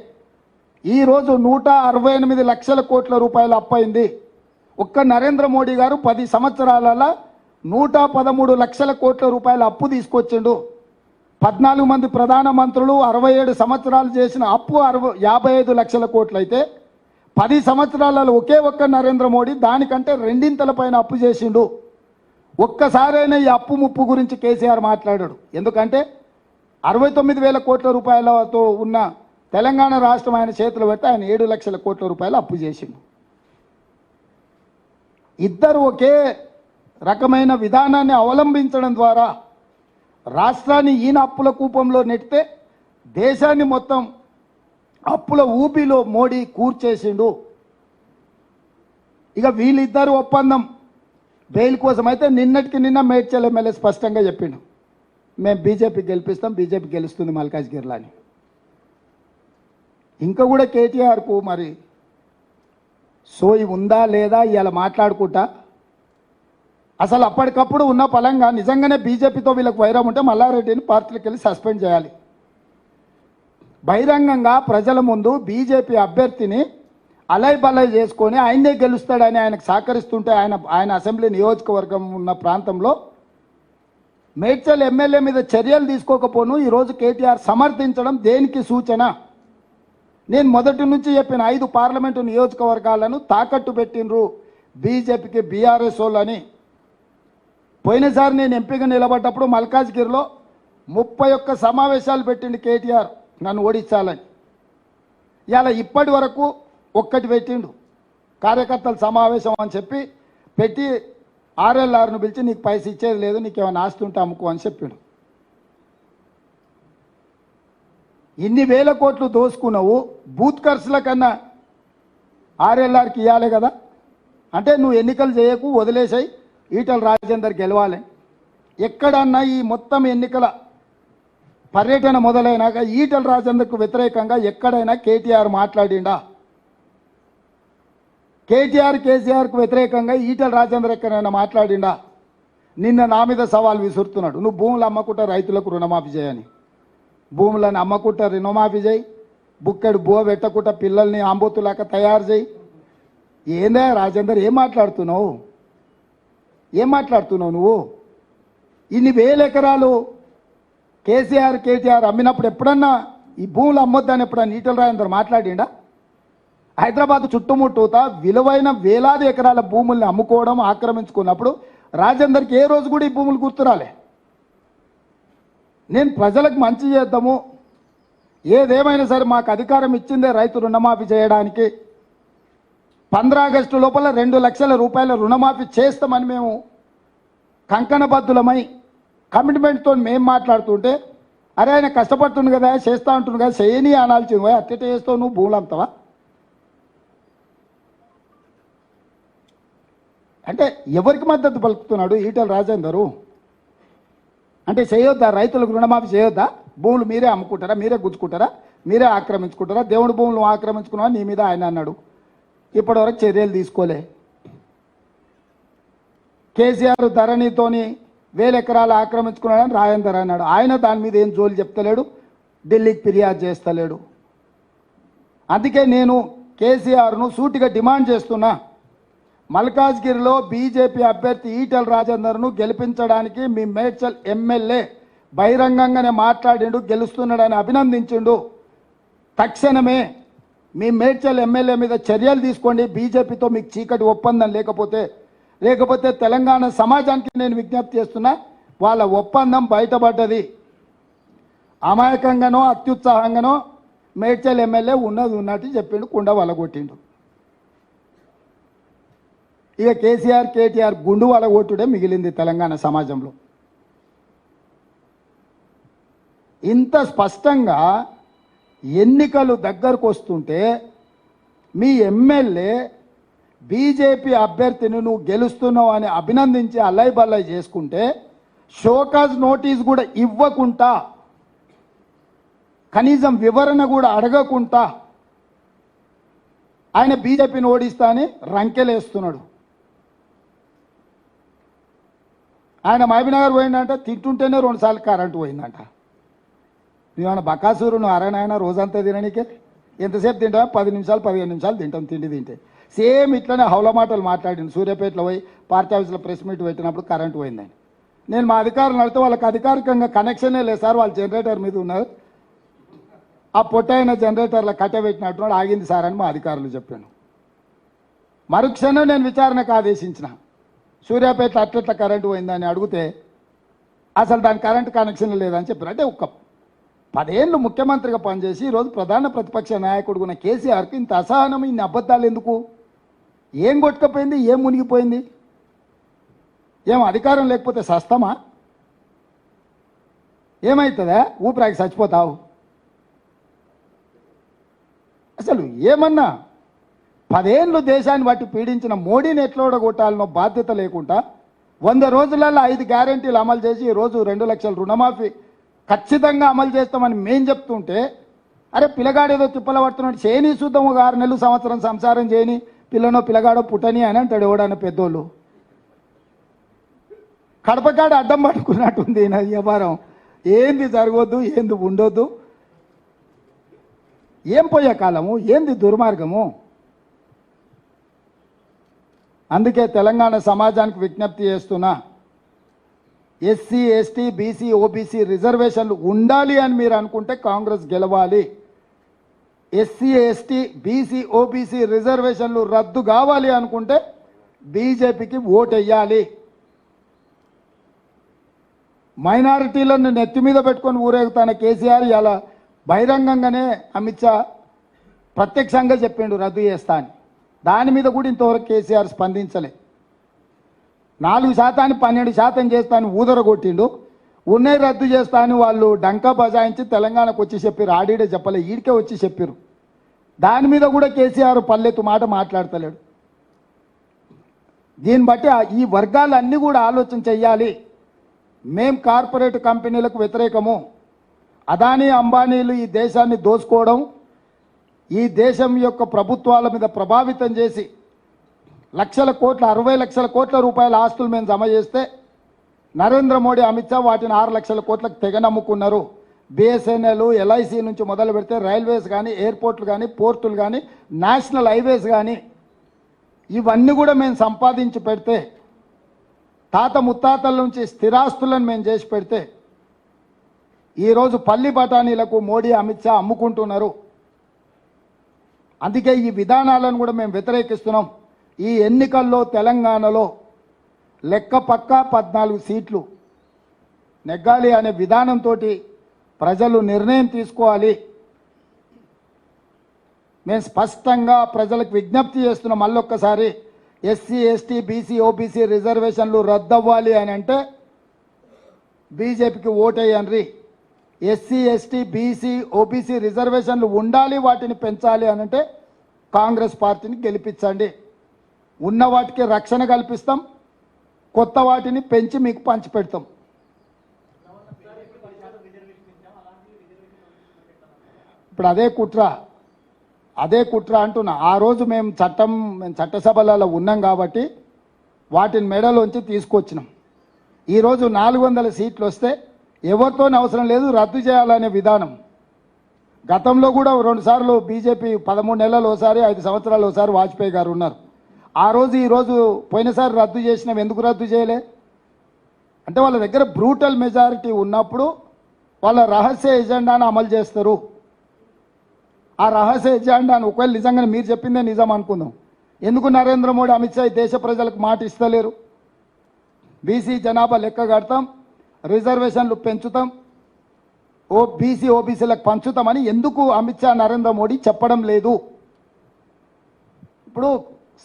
ఈరోజు 168 లక్షల కోట్ల రూపాయలు అప్పయింది. ఒక్క నరేంద్ర మోడీ గారు 10 సంవత్సరాలలో 113 లక్షల కోట్ల రూపాయల అప్పు తీసుకొచ్చిండు. 14 మంది ప్రధానమంత్రులు 67 సంవత్సరాలు చేసిన అప్పు 55 లక్షల కోట్లు అయితే 10 సంవత్సరాలలో ఒకే ఒక్క నరేంద్ర మోడీ దానికంటే 2 పైన అప్పు చేసిండు. ఒక్కసారైనా ఈ అప్పు ముప్పు గురించి కేసీఆర్ మాట్లాడాడు. ఎందుకంటే 69,000 కోట్ల రూపాయలతో ఉన్న తెలంగాణ రాష్ట్రం ఆయన చేతులు పెడితే ఆయన 7 లక్షల కోట్ల రూపాయలు అప్పు చేసిండు. ఇద్దరు ఒకే రకమైన విధానాన్ని అవలంబించడం ద్వారా రాష్ట్రాన్ని ఈయన అప్పుల కూపంలో నెట్టితే దేశాన్ని మొత్తం అప్పుల ఊపిలో మోడీ కూర్చేసిండు. ఇక వీళ్ళిద్దరు ఒప్పందం బెయిల్ కోసం అయితే నిన్నటికి నిన్న మేడ్చల్ ఎమ్మెల్యే స్పష్టంగా చెప్పిండు, మేము బీజేపీ గెలిపిస్తాం, బీజేపీ గెలుస్తుంది మల్కాజ్గిరిలో అని. ఇంకా కూడా కేటీఆర్కు మరి సోయి ఉందా లేదా ఇవాళ మాట్లాడుకుంటా అసలు అప్పటికప్పుడు ఉన్న పలంగా నిజంగానే బీజేపీతో వీళ్ళకి వైరం ఉంటే మల్లారెడ్డిని పార్టీలకు వెళ్ళి సస్పెండ్ చేయాలి. బహిరంగంగా ప్రజల ముందు బీజేపీ అభ్యర్థిని అలై బలై చేసుకొని ఆయనే గెలుస్తాడని ఆయనకు సహకరిస్తుంటే ఆయన అసెంబ్లీ నియోజకవర్గం ఉన్న ప్రాంతంలో మేడ్చల్ ఎమ్మెల్యే మీద చర్యలు తీసుకోకపోను ఈరోజు కేటీఆర్ సమర్థించడం దేనికి సూచన? నేను మొదటి నుంచి చెప్పిన 5 పార్లమెంటు నియోజకవర్గాలను తాకట్టు పెట్టినరు బీజేపీకి బీఆర్ఎస్ వాళ్ళని. పోయినసారి నేను ఎంపీగా నిలబడ్డప్పుడు మల్కాజ్గిరిలో 31 సమావేశాలు పెట్టిండు కేటీఆర్ నన్ను ఓడించాలని. ఇలా ఇప్పటి వరకు ఒక్కటి పెట్టిండు, కార్యకర్తల సమావేశం అని చెప్పి పెట్టి ఆర్ఎల్ఆర్ను పిలిచి నీకు పైసలు ఇచ్చేది లేదు, నీకేమైనా ఆస్తి ఉంటే అమ్ముకో అని చెప్పిండు. ఇన్ని వేల కోట్లు దోసుకున్నావు, బూత్ ఖర్చుల కన్నా ఆర్ఎల్ఆర్కి ఇవ్వాలి కదా. అంటే నువ్వు ఎన్నికలు చేయకు, వదిలేసాయి, ఈటల రాజేందర్ గెలవాలి. ఎక్కడన్నా ఈ మొత్తం ఎన్నికల పర్యటన మొదలైనాక ఈటల రాజేందర్కు వ్యతిరేకంగా ఎక్కడైనా కేటీఆర్ మాట్లాడిండా? కేసీఆర్కు వ్యతిరేకంగా ఈటల రాజేందర్ ఎక్కడైనా మాట్లాడిండా? నిన్న నా మీద సవాల్ విసురుతున్నాడు, నువ్వు భూములు అమ్మకుంటా రైతులకు రుణమాఫీ చేయని. భూములను అమ్మకుంటా రుణమాఫీ చేయి, బుక్కెడు బువ పెట్టకుండా పిల్లల్ని ఆంబోతులాక తయారు చేయి. ఏందా రాజేందర్, ఏం మాట్లాడుతున్నావు నువ్వు? ఇన్ని 1000 ఎకరాలు కేటీఆర్ అమ్మినప్పుడు ఎప్పుడన్నా ఈ భూములు అమ్మొద్దని ఎప్పుడన్నా ఈటల రాజేందర్ మాట్లాడిండా? హైదరాబాద్ చుట్టుముట్టూతా విలువైన వేలాది ఎకరాల భూముల్ని అమ్ముకోవడం, ఆక్రమించుకున్నప్పుడు రాజేందర్కి ఏ రోజు కూడా ఈ భూములు గుర్తురాలే. నేను ప్రజలకు మంచి చేద్దాము, ఏదేమైనా సరే మాకు అధికారం ఇచ్చిందే రైతు రుణమాఫీ చేయడానికి. 15 ఆగస్టు లోపల 2 లక్షల రూపాయల రుణమాఫీ చేస్తామని మేము కంకణబద్ధులమై కమిట్మెంట్తో మేము మాట్లాడుతుంటే, అరే ఆయన కష్టపడుతుంది కదా, చేస్తా ఉంటుంది కదా, చేయని అనాల్సింది, అట్టెట చేస్తావు నువ్వు, భూములు అమ్ముతావా? అంటే ఎవరికి మద్దతు పలుకుతున్నాడు ఈటల రాజేందరు? అంటే చేయొద్దా, రైతులకు రుణమాఫీ చేయొద్దా? భూములు మీరే అమ్ముకుంటారా, మీరే గుంజుకుంటారా, మీరే ఆక్రమించుకుంటారా, దేవుడి భూములు ఆక్రమించుకున్నా నీ మీద ఆయన అన్నాడు. ఇప్పటివరకు చర్యలు తీసుకోలే. కేసీఆర్ ధరణితోని 1000 ఎకరాలు ఆక్రమించుకున్నాడని రాజేందర్ అన్నాడు. ఆయన దాని మీద ఏం జోలి చెప్తలేడు, ఢిల్లీకి ఫిర్యాదు చేస్తలేడు. అందుకే నేను కేసీఆర్ను సూటిగా డిమాండ్ చేస్తున్నా, మల్కాజ్గిరిలో బీజేపీ అభ్యర్థి ఈటెల రాజేందర్ను గెలిపించడానికి మీ మేడ్చల్ ఎమ్మెల్యే బహిరంగంగానే మాట్లాడిండు, గెలుస్తున్నాడని అభినందించిండు. తక్షణమే మీ మేడ్చల్ ఎమ్మెల్యే మీద చర్యలు తీసుకోండి. బీజేపీతో మీకు చీకటి ఒప్పందం లేకపోతే తెలంగాణ సమాజానికి నేను విజ్ఞప్తి చేస్తున్నా, వాళ్ళ ఒప్పందం బయటపడ్డది. అమాయకంగానో అత్యుత్సాహంగానో మేడ్చల్ ఎమ్మెల్యే ఉన్నది ఉన్నట్టు చెప్పిండు, కుండ వలగొట్టిండు. ఇక కేసీఆర్ కేటీఆర్ గుండు వలగొట్టుడే మిగిలింది తెలంగాణ సమాజంలో. ఇంత స్పష్టంగా ఎన్నికలు దగ్గరకు వస్తుంటే మీ ఎమ్మెల్యే బీజేపీ అభ్యర్థిని నువ్వు గెలుస్తున్నావు అని అభినందించి అల్లై బల్లై చేసుకుంటే, షోకాజ్ నోటీస్ కూడా ఇవ్వకుండా, కనీసం వివరణ కూడా అడగకుండా ఆయన బీజేపీని ఓడిస్తా అని రంకెలేస్తున్నాడు. ఆయన మహబూబ్నగర్ పోయిందంట, తింటుంటేనే 2 సార్లు కరెంటు పోయిందంట. నువ్వేమన్నా బకాసూరు, నువ్వు అరేనాయన రోజంతా తిననీకే? ఎంతసేపు తింటావా? 10 నిమిషాలు 15 నిమిషాలు తింటాం తిండి తింటే. సేమ్ ఇట్లనే హౌల మాటలు మాట్లాడింది. సూర్యాపేటలో పోయి పార్టీ ఆఫీస్లో ప్రెస్ మీట్ పెట్టినప్పుడు కరెంటు పోయిందని. నేను మా అధికారులు అడిగితే వాళ్ళకి అధికారికంగా కనెక్షనే లేదు సార్, వాళ్ళు జనరేటర్ మీద ఉన్నారు, ఆ పొట్టైన జనరేటర్లో కట్టబెట్టినట్టున్నాడు, ఆగింది సార్ అని మా అధికారులు చెప్పాను. మరుక్షణం నేను విచారణకు ఆదేశించిన. సూర్యాపేట అట్లట్ల కరెంటు పోయిందని అడిగితే అసలు దాని కరెంటు కనెక్షన్ లేదని చెప్పారు. అంటే ఒక 10 ఏళ్ళు ముఖ్యమంత్రిగా పనిచేసి ఈరోజు ప్రధాన ప్రతిపక్ష నాయకుడు ఉన్న కేసీఆర్కి ఇంత అసహనం, ఇన్ని అబద్ధాలు ఎందుకు? ఏం కొట్టుకపోయింది, ఏం మునిగిపోయింది? ఏం అధికారం లేకపోతే సస్తమా? ఏమవుతుందా? ఊపిరాకి చచ్చిపోతావు? అసలు ఏమన్నా 10 ఏళ్ళు దేశాన్ని బట్టి పీడించిన మోడీని ఎట్లా ఓడగొట్టాలనో బాధ్యత లేకుండా 100 రోజులలో 5 గ్యారెంటీలు అమలు చేసి ఈరోజు 2 లక్షల రుణమాఫీ ఖచ్చితంగా అమలు చేస్తామని మేం చెప్తుంటే, అరే పిల్లగాడేదో తిప్పల పడుతున్నాడు, చేయని చూద్దాం, 6 నెలలు సంవత్సరం సంసారం చేయని, పిల్లనో పిల్లగాడో పుట్టని అని అంటాడు ఎవడన్న పెద్దోళ్ళు. కడపకాడ అడ్డం పట్టుకున్నట్టుంది నా వ్యవహారం. ఏంది జరగొద్దు, ఏంది ఉండొద్దు, ఏం పోయే కాలము, ఏంది దుర్మార్గము? అందుకే తెలంగాణ సమాజానికి విజ్ఞప్తి చేస్తున్నా, ఎస్సీ ఎస్టీ బీసీ ఓబీసీ రిజర్వేషన్లు ఉండాలి అని మీరు అనుకుంటే కాంగ్రెస్ గెలవాలి. ఎస్సీ ఎస్టీ బీసీ ఓబీసీ రిజర్వేషన్లు రద్దు కావాలి అనుకుంటే బీజేపీకి ఓటెయ్యాలి. మైనారిటీలను నెత్తి మీద పెట్టుకొని ఊరేగుతాన కేసీఆర్ ఇలా బహిరంగంగానే అమిత్ షా ప్రత్యక్షంగా చెప్పిండు రద్దు చేస్తా అని. దాని మీద కూడా ఇంతవరకు కేసీఆర్ స్పందించలే. 4% 12% చేస్తా అని ఊదరగొట్టిండు. ఉన్నాయి రద్దు చేస్తా అని వాళ్ళు డంకా బజాయించి తెలంగాణకు వచ్చి చెప్పారు. ఆడిడే చెప్పలే, ఈడికే వచ్చి చెప్పారు. దాని మీద కూడా కేసీఆర్ పల్లెత్తు మాట మాట్లాడతలేడు. దీన్ని బట్టి ఈ వర్గాలన్నీ కూడా ఆలోచన చెయ్యాలి. మేం కార్పొరేట్ కంపెనీలకు వ్యతిరేకము. అదానీ అంబానీలు ఈ దేశాన్ని దోచుకోవడం, ఈ దేశం యొక్క ప్రభుత్వాల మీద ప్రభావితం చేసి లక్షల కోట్ల 60 లక్షల కోట్ల రూపాయల ఆస్తులు మేము జమ చేస్తే నరేంద్ర మోడీ అమిత్ షా వాటిని 6 లక్షల కోట్లకు తెగనమ్ముకున్నారు. బిఎస్ఎన్ఎల్ ఎల్ఐసి నుంచి మొదలు పెడితే రైల్వేస్ కానీ, ఎయిర్పోర్ట్లు కానీ, పోర్టులు కానీ, నేషనల్ హైవేస్ కానీ ఇవన్నీ కూడా మేము సంపాదించి పెడితే, తాత ముత్తాతల నుంచి స్థిరాస్తులను మేము చేసి పెడితే ఈరోజు పల్లి బఠానీలకు మోడీ అమిత్ షా అమ్ముకుంటున్నారు. అందుకే ఈ విధానాలను కూడా మేము వ్యతిరేకిస్తున్నాం. ఈ ఎన్నికల్లో తెలంగాణలో లెక్క పక్కా 14 సీట్లు నెగ్గాలి అనే విధానంతో ప్రజలు నిర్ణయం తీసుకోవాలి. మేము స్పష్టంగా ప్రజలకు విజ్ఞప్తి చేస్తున్నాం. మళ్ళొక్కసారి ఎస్సీ ఎస్టీ బీసీ ఓబీసీ రిజర్వేషన్లు రద్దవ్వాలి అని అంటే బీజేపీకి ఓటేయండి. ఎస్సీ ఎస్టీ బీసీ ఓబీసీ రిజర్వేషన్లు ఉండాలి, వాటిని పెంచాలి అని అంటే కాంగ్రెస్ పార్టీని గెలిపించండి. ఉన్న వాటికి రక్షణ కల్పిస్తాం, కొత్త వాటిని పెంచి మీకు పంచిపెడతాం. ఇప్పుడు అదే కుట్ర అంటున్నా. ఆ రోజు మేము చట్టసభలలో ఉన్నాం కాబట్టి వాటిని మెడలోంచి తీసుకొచ్చినాం. ఈరోజు 400 సీట్లు వస్తే ఎవరితోనే అవసరం లేదు, రద్దు చేయాలనే విధానం. గతంలో కూడా 2 సార్లు బీజేపీ 13 నెలలు ఒకసారి, 5 సంవత్సరాలు ఒకసారి వాజ్పేయి గారు ఉన్నారు. ఆ రోజు ఈరోజు పోయినసారి రద్దు చేసినాం. ఎందుకు రద్దు చేయలే అంటే వాళ్ళ దగ్గర బ్రూటల్ మెజారిటీ ఉన్నప్పుడు వాళ్ళ రహస్య ఎజెండాను అమలు చేస్తారు. ఆ రహస్య ఎజెండాను ఒకవేళ నిజంగానే మీరు చెప్పిందే నిజం అనుకుందాం, ఎందుకు నరేంద్ర మోడీ, అమిత్ షా దేశ ప్రజలకు మాట ఇస్తలేరు? బీసీ జనాభా లెక్క కడతాం, రిజర్వేషన్లు పెంచుతాం, ఓబీసీలకు పంచుతామని ఎందుకు అమిత్ షా నరేంద్ర మోడీ చెప్పడం లేదు? ఇప్పుడు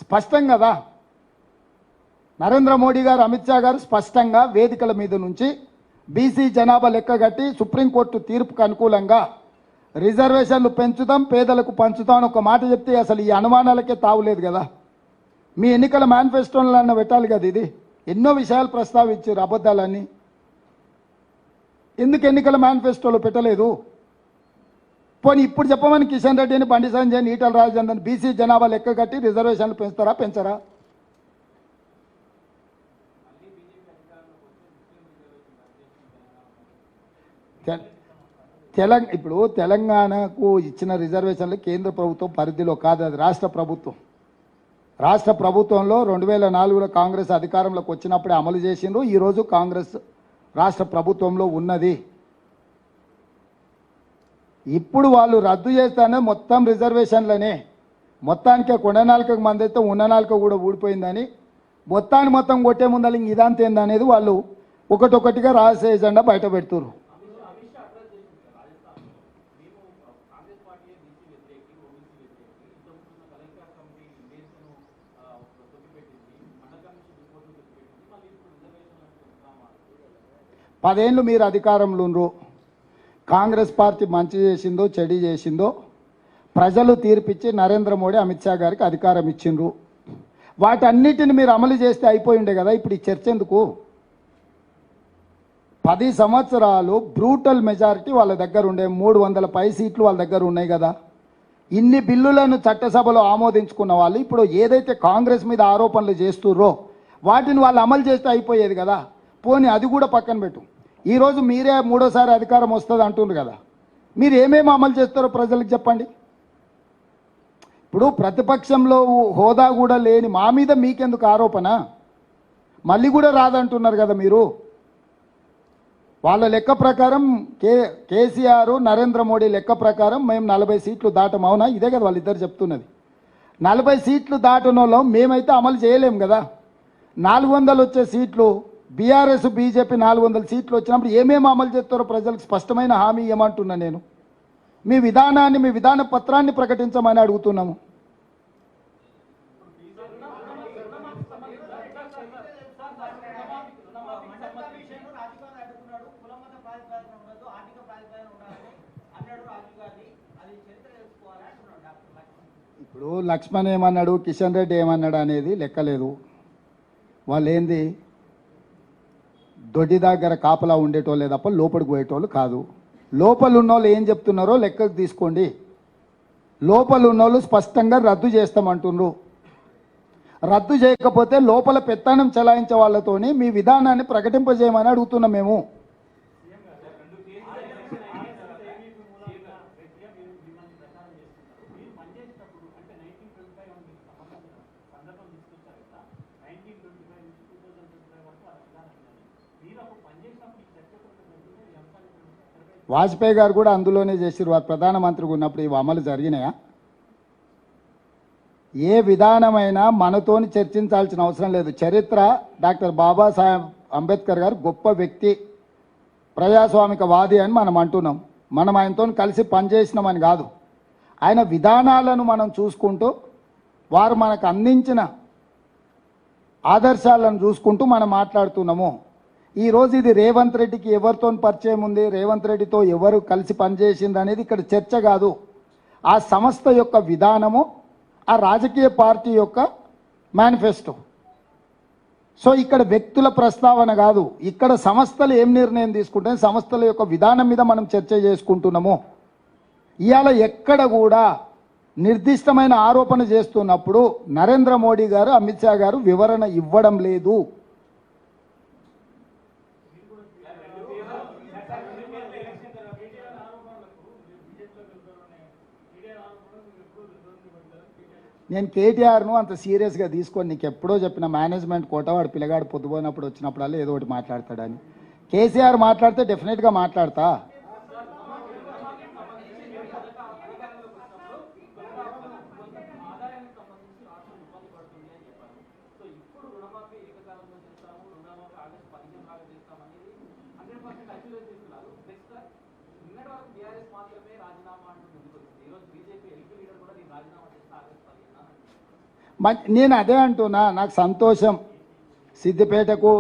స్పష్టం కదా, నరేంద్ర మోడీ గారు, అమిత్ షా గారు స్పష్టంగా వేదికల మీద నుంచి బీసీ జనాభా లెక్క కట్టి సుప్రీంకోర్టు తీర్పుకు అనుకూలంగా రిజర్వేషన్లు పెంచుతాం, పేదలకు పంచుతాం అని ఒక మాట చెప్తే అసలు ఈ అనుమానాలకే తావులేదు కదా. మీ ఎన్నికల మేనిఫెస్టోలన్నా పెట్టాలి కదా. ఇది ఎన్నో విషయాలు ప్రస్తావించారు, అబద్ధాలన్నీ. ఎందుకు ఎన్నికల మేనిఫెస్టోలో పెట్టలేదు? పోనీ ఇప్పుడు చెప్పమని కిషన్ రెడ్డిని, బండి సంజయ్, ఈటల రాజేందర్ బీసీ జనాభా లెక్క కట్టి రిజర్వేషన్లు పెంచుతారా, పెంచరా? ఇప్పుడు తెలంగాణకు ఇచ్చిన రిజర్వేషన్లు కేంద్ర ప్రభుత్వం పరిధిలో కాదు, అది రాష్ట్ర ప్రభుత్వం. రాష్ట్ర ప్రభుత్వంలో 2004లో కాంగ్రెస్ అధికారంలోకి వచ్చినప్పుడే అమలు చేసిండ్రు. ఈరోజు కాంగ్రెస్ రాష్ట్ర ప్రభుత్వంలో ఉన్నది. ఇప్పుడు వాళ్ళు రద్దు చేస్తానే మొత్తం రిజర్వేషన్లనే, మొత్తానికే కొండనాలికకు మంది అయితే ఉన్ననాలిక కూడా ఊడిపోయిందని మొత్తాన్ని మొత్తం కొట్టే ముందర ఇంక ఇదంతా ఏందనేది వాళ్ళు ఒకటొకటిగా రహస్య ఎజెండా బయట పెడుతున్నారు. పదేళ్ళు మీరు అధికారంలో ఉన్నారు. కాంగ్రెస్ పార్టీ మంచి చేసిందో చెడు చేసిందో ప్రజలు తీర్పిచ్చి నరేంద్ర మోడీ, అమిత్ షా గారికి అధికారం ఇచ్చిండ్రు. వాటన్నిటిని మీరు అమలు చేస్తే అయిపోయి ఉండే కదా. ఇప్పుడు ఈ చర్చ ఎందుకు? 10 సంవత్సరాలు బ్రూటల్ మెజారిటీ వాళ్ళ దగ్గర ఉండే, 300 పై సీట్లు వాళ్ళ దగ్గర ఉన్నాయి కదా. ఇన్ని బిల్లులను చట్టసభలో ఆమోదించుకున్న వాళ్ళు ఇప్పుడు ఏదైతే కాంగ్రెస్ మీద ఆరోపణలు చేస్తుర్రో వాటిని వాళ్ళు అమలు చేస్తే అయిపోయేది కదా. పోనీ అది కూడా పక్కన పెట్టు. ఈరోజు మీరే 3వ అధికారం వస్తుంది అంటున్నారు కదా, మీరు ఏమేమి అమలు చేస్తారో ప్రజలకు చెప్పండి. ఇప్పుడు ప్రతిపక్షంలో హోదా కూడా లేని మా మీద మీకెందుకు ఆరోపణ? మళ్ళీ కూడా రాదంటున్నారు కదా మీరు. వాళ్ళ లెక్క ప్రకారం కేసీఆర్, నరేంద్ర మోడీ లెక్క ప్రకారం మేము 40 సీట్లు దాటం. అవునా? ఇదే కదా వాళ్ళిద్దరు చెప్తున్నది. 40 సీట్లు దాటనలో మేమైతే అమలు చేయలేం కదా. 400 వచ్చే సీట్లు బీఆర్ఎస్, బీజేపీ 400 సీట్లు వచ్చినప్పుడు ఏమేమి అమలు చేస్తారో ప్రజలకు స్పష్టమైన హామీ ఏమంటున్నా నేను. మీ విధానాన్ని, మీ విధాన పత్రాన్ని ప్రకటించమని అడుగుతున్నాము. ఇప్పుడు లక్ష్మణ్ ఏమన్నాడు, కిషన్ రెడ్డి ఏమన్నాడు అనేది లెక్కలేదు. వాళ్ళు ఏంది దొడ్డి దగ్గర కాపలా ఉండేటోళ్ళే తప్ప లోపలికి పోయేటోళ్ళు కాదు. లోపల ఉన్నోళ్ళు ఏం చెప్తున్నారో లెక్కకు తీసుకోండి. లోపల ఉన్నోళ్ళు స్పష్టంగా రద్దు చేస్తామంటున్నారు. రద్దు చేయకపోతే లోపల పెత్తనం చలాయించే వాళ్ళతోని మీ విధానాన్ని ప్రకటింపజేయమని అడుగుతున్నాం మేము. వాజ్పేయి గారు కూడా అందులోనే చేసిరు. వారు ప్రధానమంత్రిగా ఉన్నప్పుడు ఇవి అమలు జరిగినాయా? ఏ విధానమైనా మనతోని చర్చించాల్సిన అవసరం లేదు. చరిత్ర డాక్టర్ బాబాసాహెబ్ అంబేద్కర్ గారు గొప్ప వ్యక్తి, ప్రజాస్వామికవాది అని మనం అంటున్నాం. మనం ఆయనతో కలిసి పనిచేసినామని కాదు. ఆయన విధానాలను మనం చూసుకుంటూ, వారు మనకు అందించిన ఆదర్శాలను చూసుకుంటూ మనం మాట్లాడుతున్నాము. ఈరోజు ఇది రేవంత్ రెడ్డికి ఎవరితో పరిచయం ఉంది, రేవంత్ రెడ్డితో ఎవరు కలిసి పనిచేసింది అనేది ఇక్కడ చర్చ కాదు. ఆ సంస్థ యొక్క విధానము, ఆ రాజకీయ పార్టీ యొక్క మేనిఫెస్టో. సో ఇక్కడ వ్యక్తుల ప్రస్తావన కాదు, ఇక్కడ సంస్థలు ఏం నిర్ణయం తీసుకుంటే సంస్థల యొక్క విధానం మీద మనం చర్చ చేసుకుంటున్నాము. ఇవాళ ఎక్కడ కూడా నిర్దిష్టమైన ఆరోపణ చేస్తున్నప్పుడు నరేంద్ర మోడీ గారు అమిత్ షా గారు వివరణ ఇవ్వడం లేదు. నేను కేటీఆర్ను అంత సీరియస్గా తీసుకొని నీకు ఎప్పుడో చెప్పిన మేనేజ్మెంట్ కోట వాడు పిల్లగాడు పొద్దుపోయినప్పుడు వచ్చినప్పుడల్లా ఏదో ఒకటి మాట్లాడతాడని. కేసీఆర్ మాట్లాడితే డెఫినెట్గా మాట్లాడతా. నేను అదే అంటున్నా, నాకు సంతోషం. సిద్దిపేటకు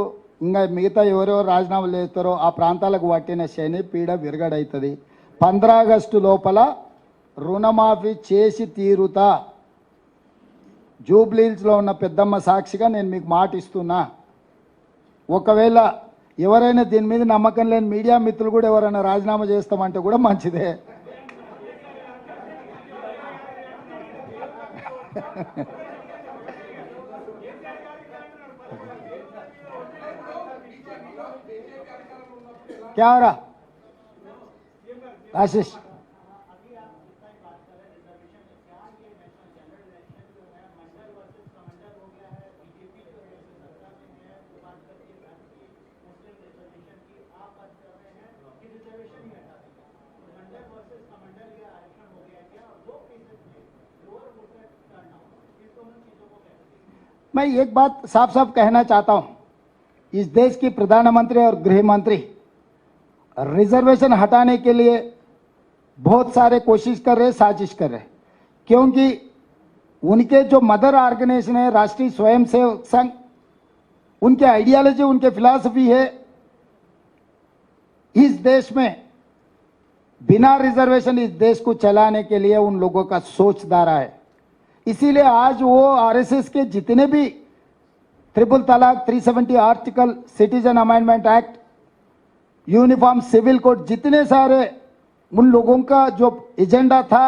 ఇంకా మిగతా ఎవరెవరు రాజీనామాలు చేస్తారో ఆ ప్రాంతాలకు పట్టిన శని పీడ విరగడవుతుంది. 15 ఆగస్టు లోపల రుణమాఫీ చేసి తీరుతా. జూబ్లీహిల్స్లో ఉన్న పెద్దమ్మ సాక్షిగా నేను మీకు మాట ఇస్తున్నా. ఒకవేళ ఎవరైనా దీని మీద నమ్మకం లేని మీడియా మిత్రులు కూడా ఎవరైనా రాజీనామా చేస్తామంటే కూడా మంచిదే. क्या हो रहा आशीष? मैं एक बात साफ साफ कहना चाहता हूं, इस देश की प्रधानमंत्री और गृह मंत्री रिजर्वेशन हटाने के लिए बहुत सारे कोशिश कर रहे, साजिश कर रहे, क्योंकि उनके जो मदर ऑर्गेनाइजेशन है राष्ट्रीय स्वयंसेवक संघ, उनके आइडियोलॉजी, उनके फिलॉसफी है इस देश में बिना रिजर्वेशन इस देश को चलाने के लिए उन लोगों का सोच धारा है. इसीलिए आज वो आरएसएस के जितने भी ट्रिपल तलाक, 370 article, citizen amendment act, uniform civil code, जितने सारे उन लोगों का जो एजेंडा था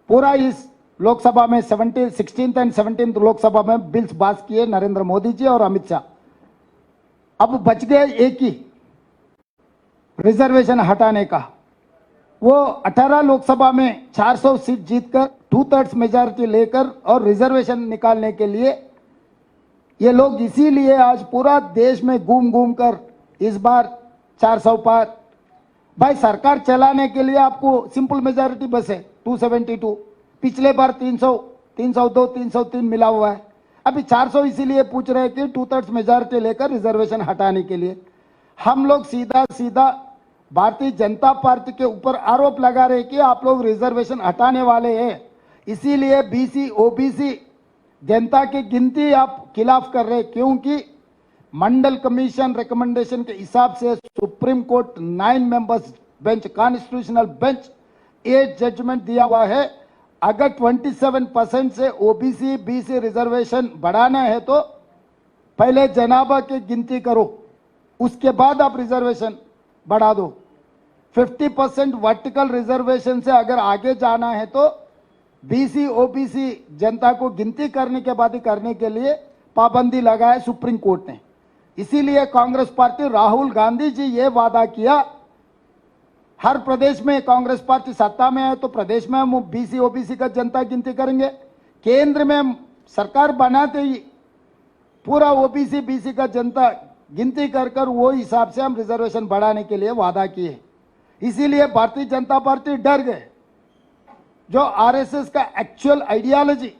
पूरा इस लोकसभा में 16th एंड 17th लोकसभा में बिल्स पास किए नरेंद्र मोदी जी और अमित शाह. अब बच गए एक ही, रिजर्वेशन हटाने का. वो 18 लोकसभा में 400 सीट जीतकर 2/3 मेजॉरिटी लेकर और रिजर्वेशन निकालने के लिए ये लोग इसीलिए आज पूरा देश में घूम घूम कर इस बार 400 पार. भाई सरकार चलाने के लिए आपको सिंपल मेजॉरिटी बस है 272. पिछले बार 300, 302, 303 मिला हुआ है. अभी 400 इसीलिए पूछ रहे हैं कि 2/3 मेजॉरिटी लेकर रिजर्वेशन हटाने के लिए. हम लोग सीधा सीधा भारतीय जनता पार्टी के ऊपर आरोप लगा रहे कि आप लोग रिजर्वेशन हटाने वाले हैं, इसीलिए बीसी ओबीसी जनता की गिनती आप खिलाफ कर रहे, क्योंकि मंडल कमीशन रिकमेंडेशन के हिसाब से supreme court 9 members bench, constitutional bench 8 judgment दिया हुआ है. अगर 27% से ओबीसी बीसी रिजर्वेशन बढ़ाना है तो पहले जनाभा की गिनती करो, उसके बाद आप रिजर्वेशन बढ़ा दो. 50% वर्टिकल रिजर्वेशन से अगर आगे जाना है तो बीसी ओबीसी जनता को गिनती करने के बाद ही करने के लिए पाबंदी लगाया सुप्रीम कोर्ट ने. इसीलिए कांग्रेस पार्टी, राहुल गांधी जी ये वादा किया, हर प्रदेश में कांग्रेस पार्टी सत्ता में है तो प्रदेश में हम बीसी ओबीसी का जनता गिनती करेंगे. केंद्र में हम सरकार बनाते ही पूरा ओबीसी बीसी का जनता गिनती कर कर वो हिसाब से हम रिजर्वेशन बढ़ाने के लिए वादा किए. इसीलिए भारतीय जनता पार्टी डर गए. जो आरएसएस का एक्चुअल आइडियोलॉजी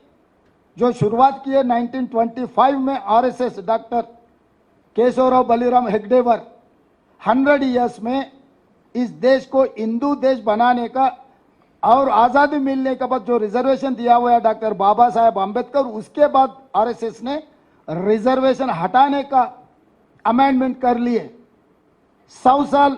जो शुरुआत की है 1925 में आरएसएस डॉक्टर केशवराव बलिराम हेगडेवर 100 इयर्स में इस देश को हिंदू देश बनाने का और आज़ादी मिलने के बाद जो रिजर्वेशन दिया हुआ है डॉक्टर बाबा साहेब आम्बेडकर, उसके बाद आरएसएस ने रिजर्वेशन हटाने का अमेंडमेंट कर लिए. 100 साल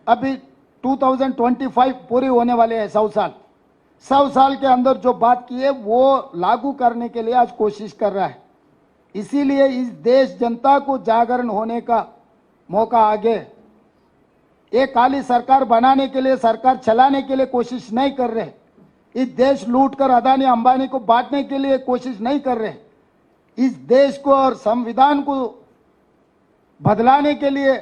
अभी 2025 पूरी होने वाले हैं. 100 साल के अंदर जो बात की है वो लागू करने के लिए आज कोशिश कर रहा है. इसीलिए इस देश जनता को जागरण होने का मौका आ गया. ये काली सरकार बनाने के लिए, सरकार चलाने के लिए कोशिश नहीं कर रहे। इस देश लूट कर अदानी अंबानी को बांटने के लिए कोशिश नहीं कर रहे। इस देश को और संविधान को बदलाने के लिए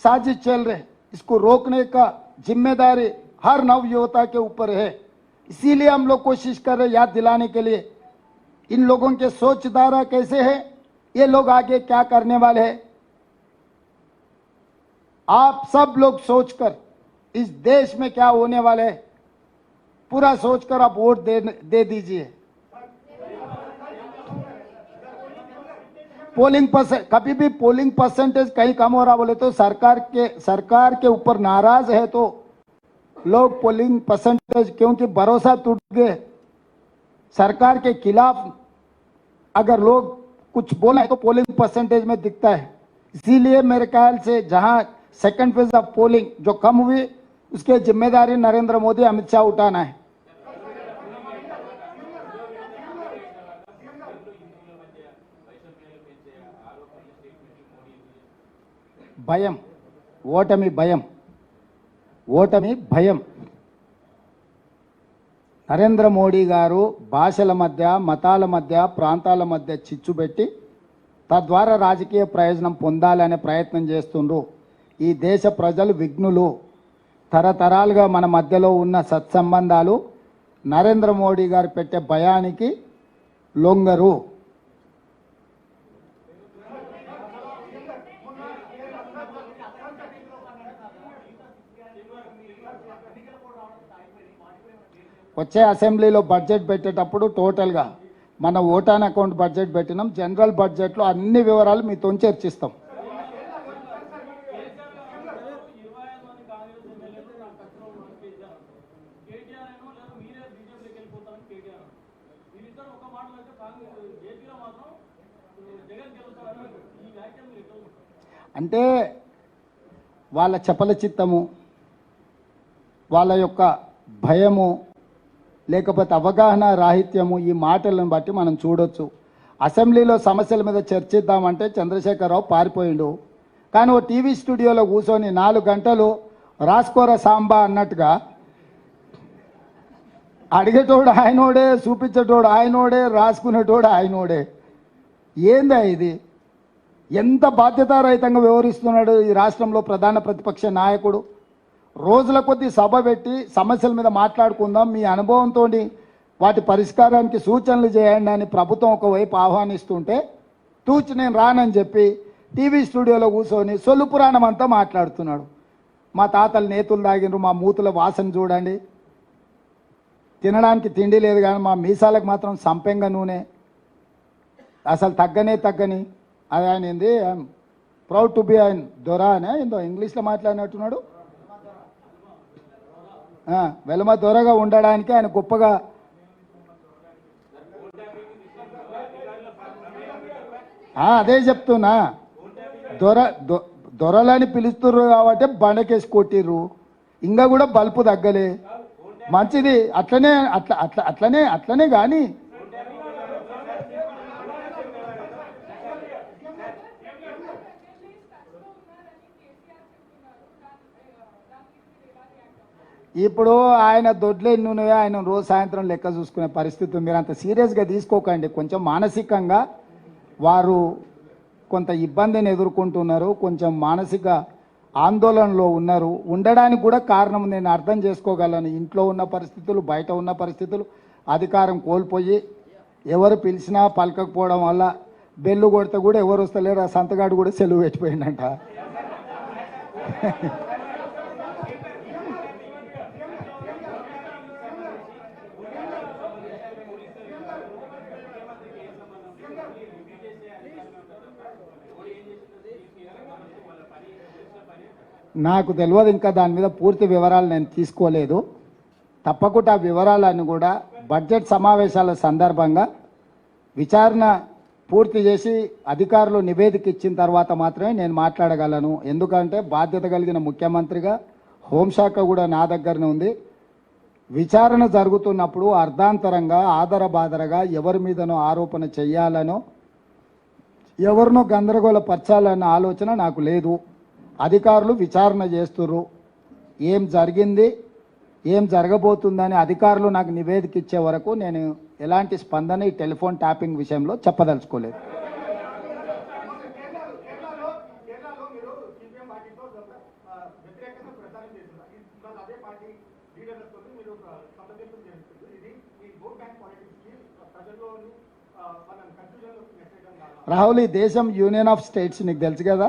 साजिश चल रहे। इसको रोकने का जिम्मेदारी हर नवयुवता के ऊपर है। इसीलिए हम लोग कोशिश कर रहे हैं याद दिलाने के लिए इन लोगों के सोचधारा कैसे है, ये लोग आगे क्या करने वाले हैं। आप सब लोग सोचकर इस देश में क्या होने वाले है पूरा सोचकर आप वोट दे दीजिए। कभी भी पोलिंग परसेंटेज कहीं कम हो रहा बोले तो सरकार के ऊपर नाराज है तो लोग पोलिंग परसेंटेज, क्योंकि भरोसा टूट गए सरकार के खिलाफ अगर लोग कुछ बोले तो पोलिंग परसेंटेज में दिखता है। इसीलिए मेरे ख्याल से जहां सेकंड फेज ऑफ पोलिंग जो कम हुई उसके जिम्मेदारी नरेंद्र मोदी अमित शाह उठाना है। భయం, ఓటమి భయం, ఓటమి భయం. నరేంద్ర మోడీ గారు భాషల మధ్య, మతాల మధ్య, ప్రాంతాల మధ్య చిచ్చు పెట్టి తద్వారా రాజకీయ ప్రయోజనం పొందాలనే ప్రయత్నం చేస్తుండ్రు. ఈ దేశ ప్రజలు విఘ్నులు. తరతరాలుగా మన మధ్యలో ఉన్న సత్సంబంధాలు నరేంద్ర మోడీ గారు పెట్టే భయానికి లొంగరు. వచ్చే అసెంబ్లీలో బడ్జెట్ పెట్టేటప్పుడు టోటల్గా మన ఓటాన్ అకౌంట్ బడ్జెట్ పెట్టినాం. జనరల్ బడ్జెట్లో అన్ని వివరాలు మీతో చర్చిస్తాం. అంటే వాళ్ళ చపల చిత్తము, వాళ్ళ యొక్క భయము, లేకపోతే అవగాహన రాహిత్యము ఈ మాటలను బట్టి మనం చూడొచ్చు. అసెంబ్లీలో సమస్యల మీద చర్చిద్దామంటే చంద్రశేఖరరావు పారిపోయిండు. కానీ ఓ టీవీ స్టూడియోలో కూర్చొని 4 గంటలు రాసుకోర సాంబా అన్నట్టుగా అడిగేటోడు ఆయనోడే, చూపించేటోడు ఆయనోడే, రాసుకునేటోడు ఆయనోడే. ఏందా ఇది? ఎంత బాధ్యతారహితంగా వ్యవహరిస్తున్నాడు ఈ రాష్ట్రంలో ప్రధాన ప్రతిపక్ష నాయకుడు. రోజుల కొద్దీ సభ పెట్టి సమస్యల మీద మాట్లాడుకుందాం, మీ అనుభవంతో వాటి పరిష్కారానికి సూచనలు చేయండి అని ప్రభుత్వం ఒకవైపు ఆహ్వానిస్తుంటే తూచి నేను రానని చెప్పి టీవీ స్టూడియోలో కూర్చొని సొల్లు పురాణం అంతా మాట్లాడుతున్నాడు. మా తాతలు నేతులు తాగినరు, మా మూతుల వాసన చూడండి, తినడానికి తిండి లేదు కానీ మా మీసాలకు మాత్రం సంపెంగ నూనె అసలు తగ్గని అది ఆయన ఏంది ప్రౌడ్ టు బి ఆయన దొరా అనే ఏందో ఇంగ్లీష్లో మాట్లాడినట్టున్నాడు. వెలమ దొరగా ఉండడానికి ఆయన గొప్పగా అదే చెప్తున్నా. దొరలని పిలుస్తుర్రు కాబట్టి బండకేసి కొట్టిర్రు, ఇంకా కూడా బల్పు తగ్గలే. మంచిది, అట్లనే కానీ ఇప్పుడు ఆయన దొడ్లే నూనె ఆయన రోజు సాయంత్రం లెక్క చూసుకునే పరిస్థితి. మీరు అంత సీరియస్గా తీసుకోకండి. కొంచెం మానసికంగా వారు కొంత ఇబ్బందిని ఎదుర్కొంటున్నారు, కొంచెం మానసిక ఆందోళనలో ఉన్నారు. ఉండడానికి కూడా కారణం నేను అర్థం చేసుకోగలను. ఇంట్లో ఉన్న పరిస్థితులు, బయట ఉన్న పరిస్థితులు, అధికారం కోల్పోయి ఎవరు పిలిచినా పలకకపోవడం వల్ల బెల్లు కొడితే కూడా ఎవరు వస్తలేరు. ఆ సంతగాడు కూడా సెలవు పెట్టిపోయిందంట. నాకు తెలియదు, ఇంకా దాని మీద పూర్తి వివరాలు నేను తీసుకోలేదు. తప్పకుండా ఆ వివరాలను కూడా బడ్జెట్ సమావేశాల సందర్భంగా విచారణ పూర్తి చేసి అధికారులు నివేదిక ఇచ్చిన తర్వాత మాత్రమే నేను మాట్లాడగలను. ఎందుకంటే బాధ్యత కలిగిన ముఖ్యమంత్రిగా హోంశాఖ కూడా నా దగ్గరనే ఉంది. విచారణ జరుగుతున్నప్పుడు అర్ధాంతరంగా ఆదరబాదరగా ఎవరి మీదనో ఆరోపణ చెయ్యాలనో ఎవరినో గందరగోళపరచాలన్న ఆలోచన నాకు లేదు. అధికారులు విచారణ చేస్తుర్రు. ఏం జరిగింది, ఏం జరగబోతుందని అధికారులు నాకు నివేదిక ఇచ్చే వరకు నేను ఎలాంటి స్పందన ఈ టెలిఫోన్ ట్యాపింగ్ విషయంలో చెప్పదలుచుకోలేదు. రాహుల్, ఈ దేశం యూనియన్ ఆఫ్ స్టేట్స్ నీకు తెలుసు కదా,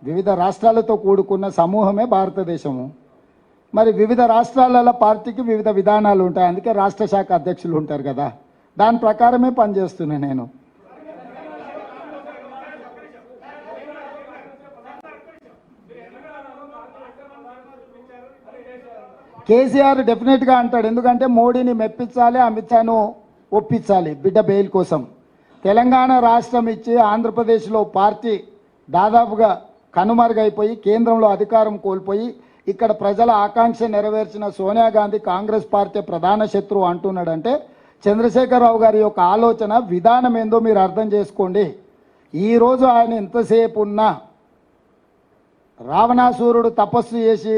వివిధ రాష్ట్రాలతో కూడుకున్న సమూహమే భారతదేశము. మరి వివిధ రాష్ట్రాల పార్టీకి వివిధ విధానాలు ఉంటాయి, అందుకే రాష్ట్ర శాఖ అధ్యక్షులు ఉంటారు కదా, దాని ప్రకారమే పనిచేస్తున్నా నేను. కేసీఆర్ డెఫినెట్గా అంటాడు, ఎందుకంటే మోడీని మెప్పించాలి, అమిత్ షాను ఒప్పించాలి బిడ్డ బెయిల్ కోసం. తెలంగాణ రాష్ట్రం ఇచ్చి ఆంధ్రప్రదేశ్లో పార్టీ దాదాపుగా కనుమరుగైపోయి కేంద్రంలో అధికారం కోల్పోయి ఇక్కడ ప్రజల ఆకాంక్ష నెరవేర్చిన సోనియా గాంధీ కాంగ్రెస్ పార్టీ ప్రధాన శత్రువు అంటున్నాడంటే చంద్రశేఖరరావు గారి యొక్క ఆలోచన విధానం ఏందో మీరు అర్థం చేసుకోండి. ఈరోజు ఆయన ఎంతసేపు ఉన్నా రావణాసురుడు తపస్సు చేసి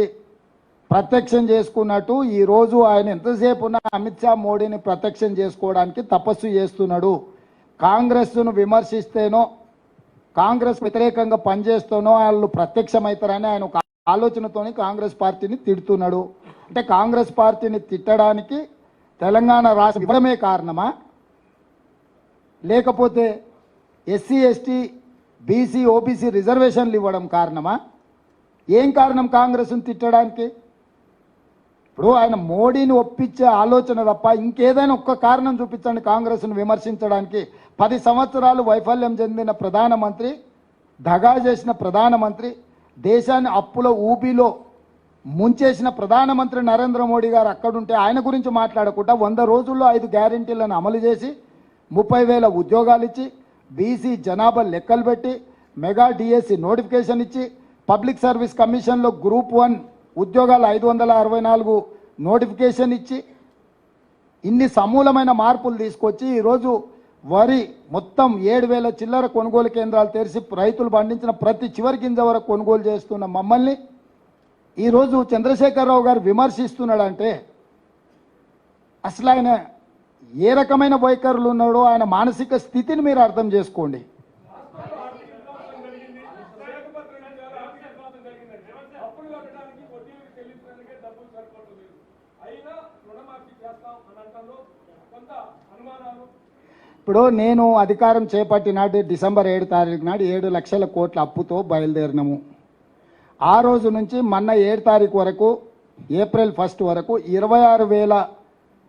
ప్రత్యక్షం చేసుకున్నట్టు ఈరోజు ఆయన ఎంతసేపు ఉన్నా అమిత్ షా మోడీని ప్రత్యక్షం చేసుకోవడానికి తపస్సు చేస్తున్నాడు. కాంగ్రెస్ను విమర్శిస్తేనో కాంగ్రెస్ వ్యతిరేకంగా పనిచేస్తేనో వాళ్ళు ప్రత్యక్షమవుతారని ఆయన ఒక ఆలోచనతోని కాంగ్రెస్ పార్టీని తిడుతున్నాడు. అంటే కాంగ్రెస్ పార్టీని తిట్టడానికి తెలంగాణ రాష్ట్రం ఇవ్వడమే కారణమా, లేకపోతే ఎస్సీ ఎస్టీ బీసీ ఓబీసీ రిజర్వేషన్లు ఇవ్వడం కారణమా? ఏం కారణం కాంగ్రెస్ను తిట్టడానికి? ఇప్పుడు ఆయన మోడీని ఒప్పించే ఆలోచన తప్ప ఇంకేదైనా ఒక్క కారణం చూపించండి కాంగ్రెస్ను విమర్శించడానికి. 10 సంవత్సరాలు వైఫల్యం చెందిన ప్రధానమంత్రి, దగా చేసిన ప్రధానమంత్రి, దేశాన్ని అప్పుల ఊబిలో ముంచేసిన ప్రధానమంత్రి నరేంద్ర మోడీ గారు అక్కడుంటే ఆయన గురించి మాట్లాడకుండా 100 రోజుల్లో 5 గ్యారెంటీలను అమలు చేసి 30,000 ఉద్యోగాలు ఇచ్చి బీసీ జనాభా లెక్కలు పెట్టి మెగా డిఎస్సి నోటిఫికేషన్ ఇచ్చి పబ్లిక్ సర్వీస్ కమిషన్లో గ్రూప్ 1 ఉద్యోగాలు 564 నోటిఫికేషన్ ఇచ్చి ఇన్ని సమూలమైన మార్పులు తీసుకొచ్చి ఈరోజు వరి మొత్తం 7,000 చిల్లర కొనుగోలు కేంద్రాలు తెరిచి రైతులు పండించిన ప్రతి చివరి గింజ వరకు కొనుగోలు చేస్తున్న మమ్మల్ని ఈరోజు చంద్రశేఖరరావు గారు విమర్శిస్తున్నాడంటే అసలు ఆయన ఏ రకమైన వైఖరులు ఉన్నాడో ఆయన మానసిక స్థితిని మీరు అర్థం చేసుకోండి. ఇప్పుడు నేను అధికారం చేపట్టినాడు డిసెంబర్ 7 తారీఖు నాడు 7 లక్షల కోట్ల అప్పుతో బయలుదేరినాము. ఆ రోజు నుంచి మొన్న 7 తారీఖు వరకు ఏప్రిల్ 1 వరకు 26,000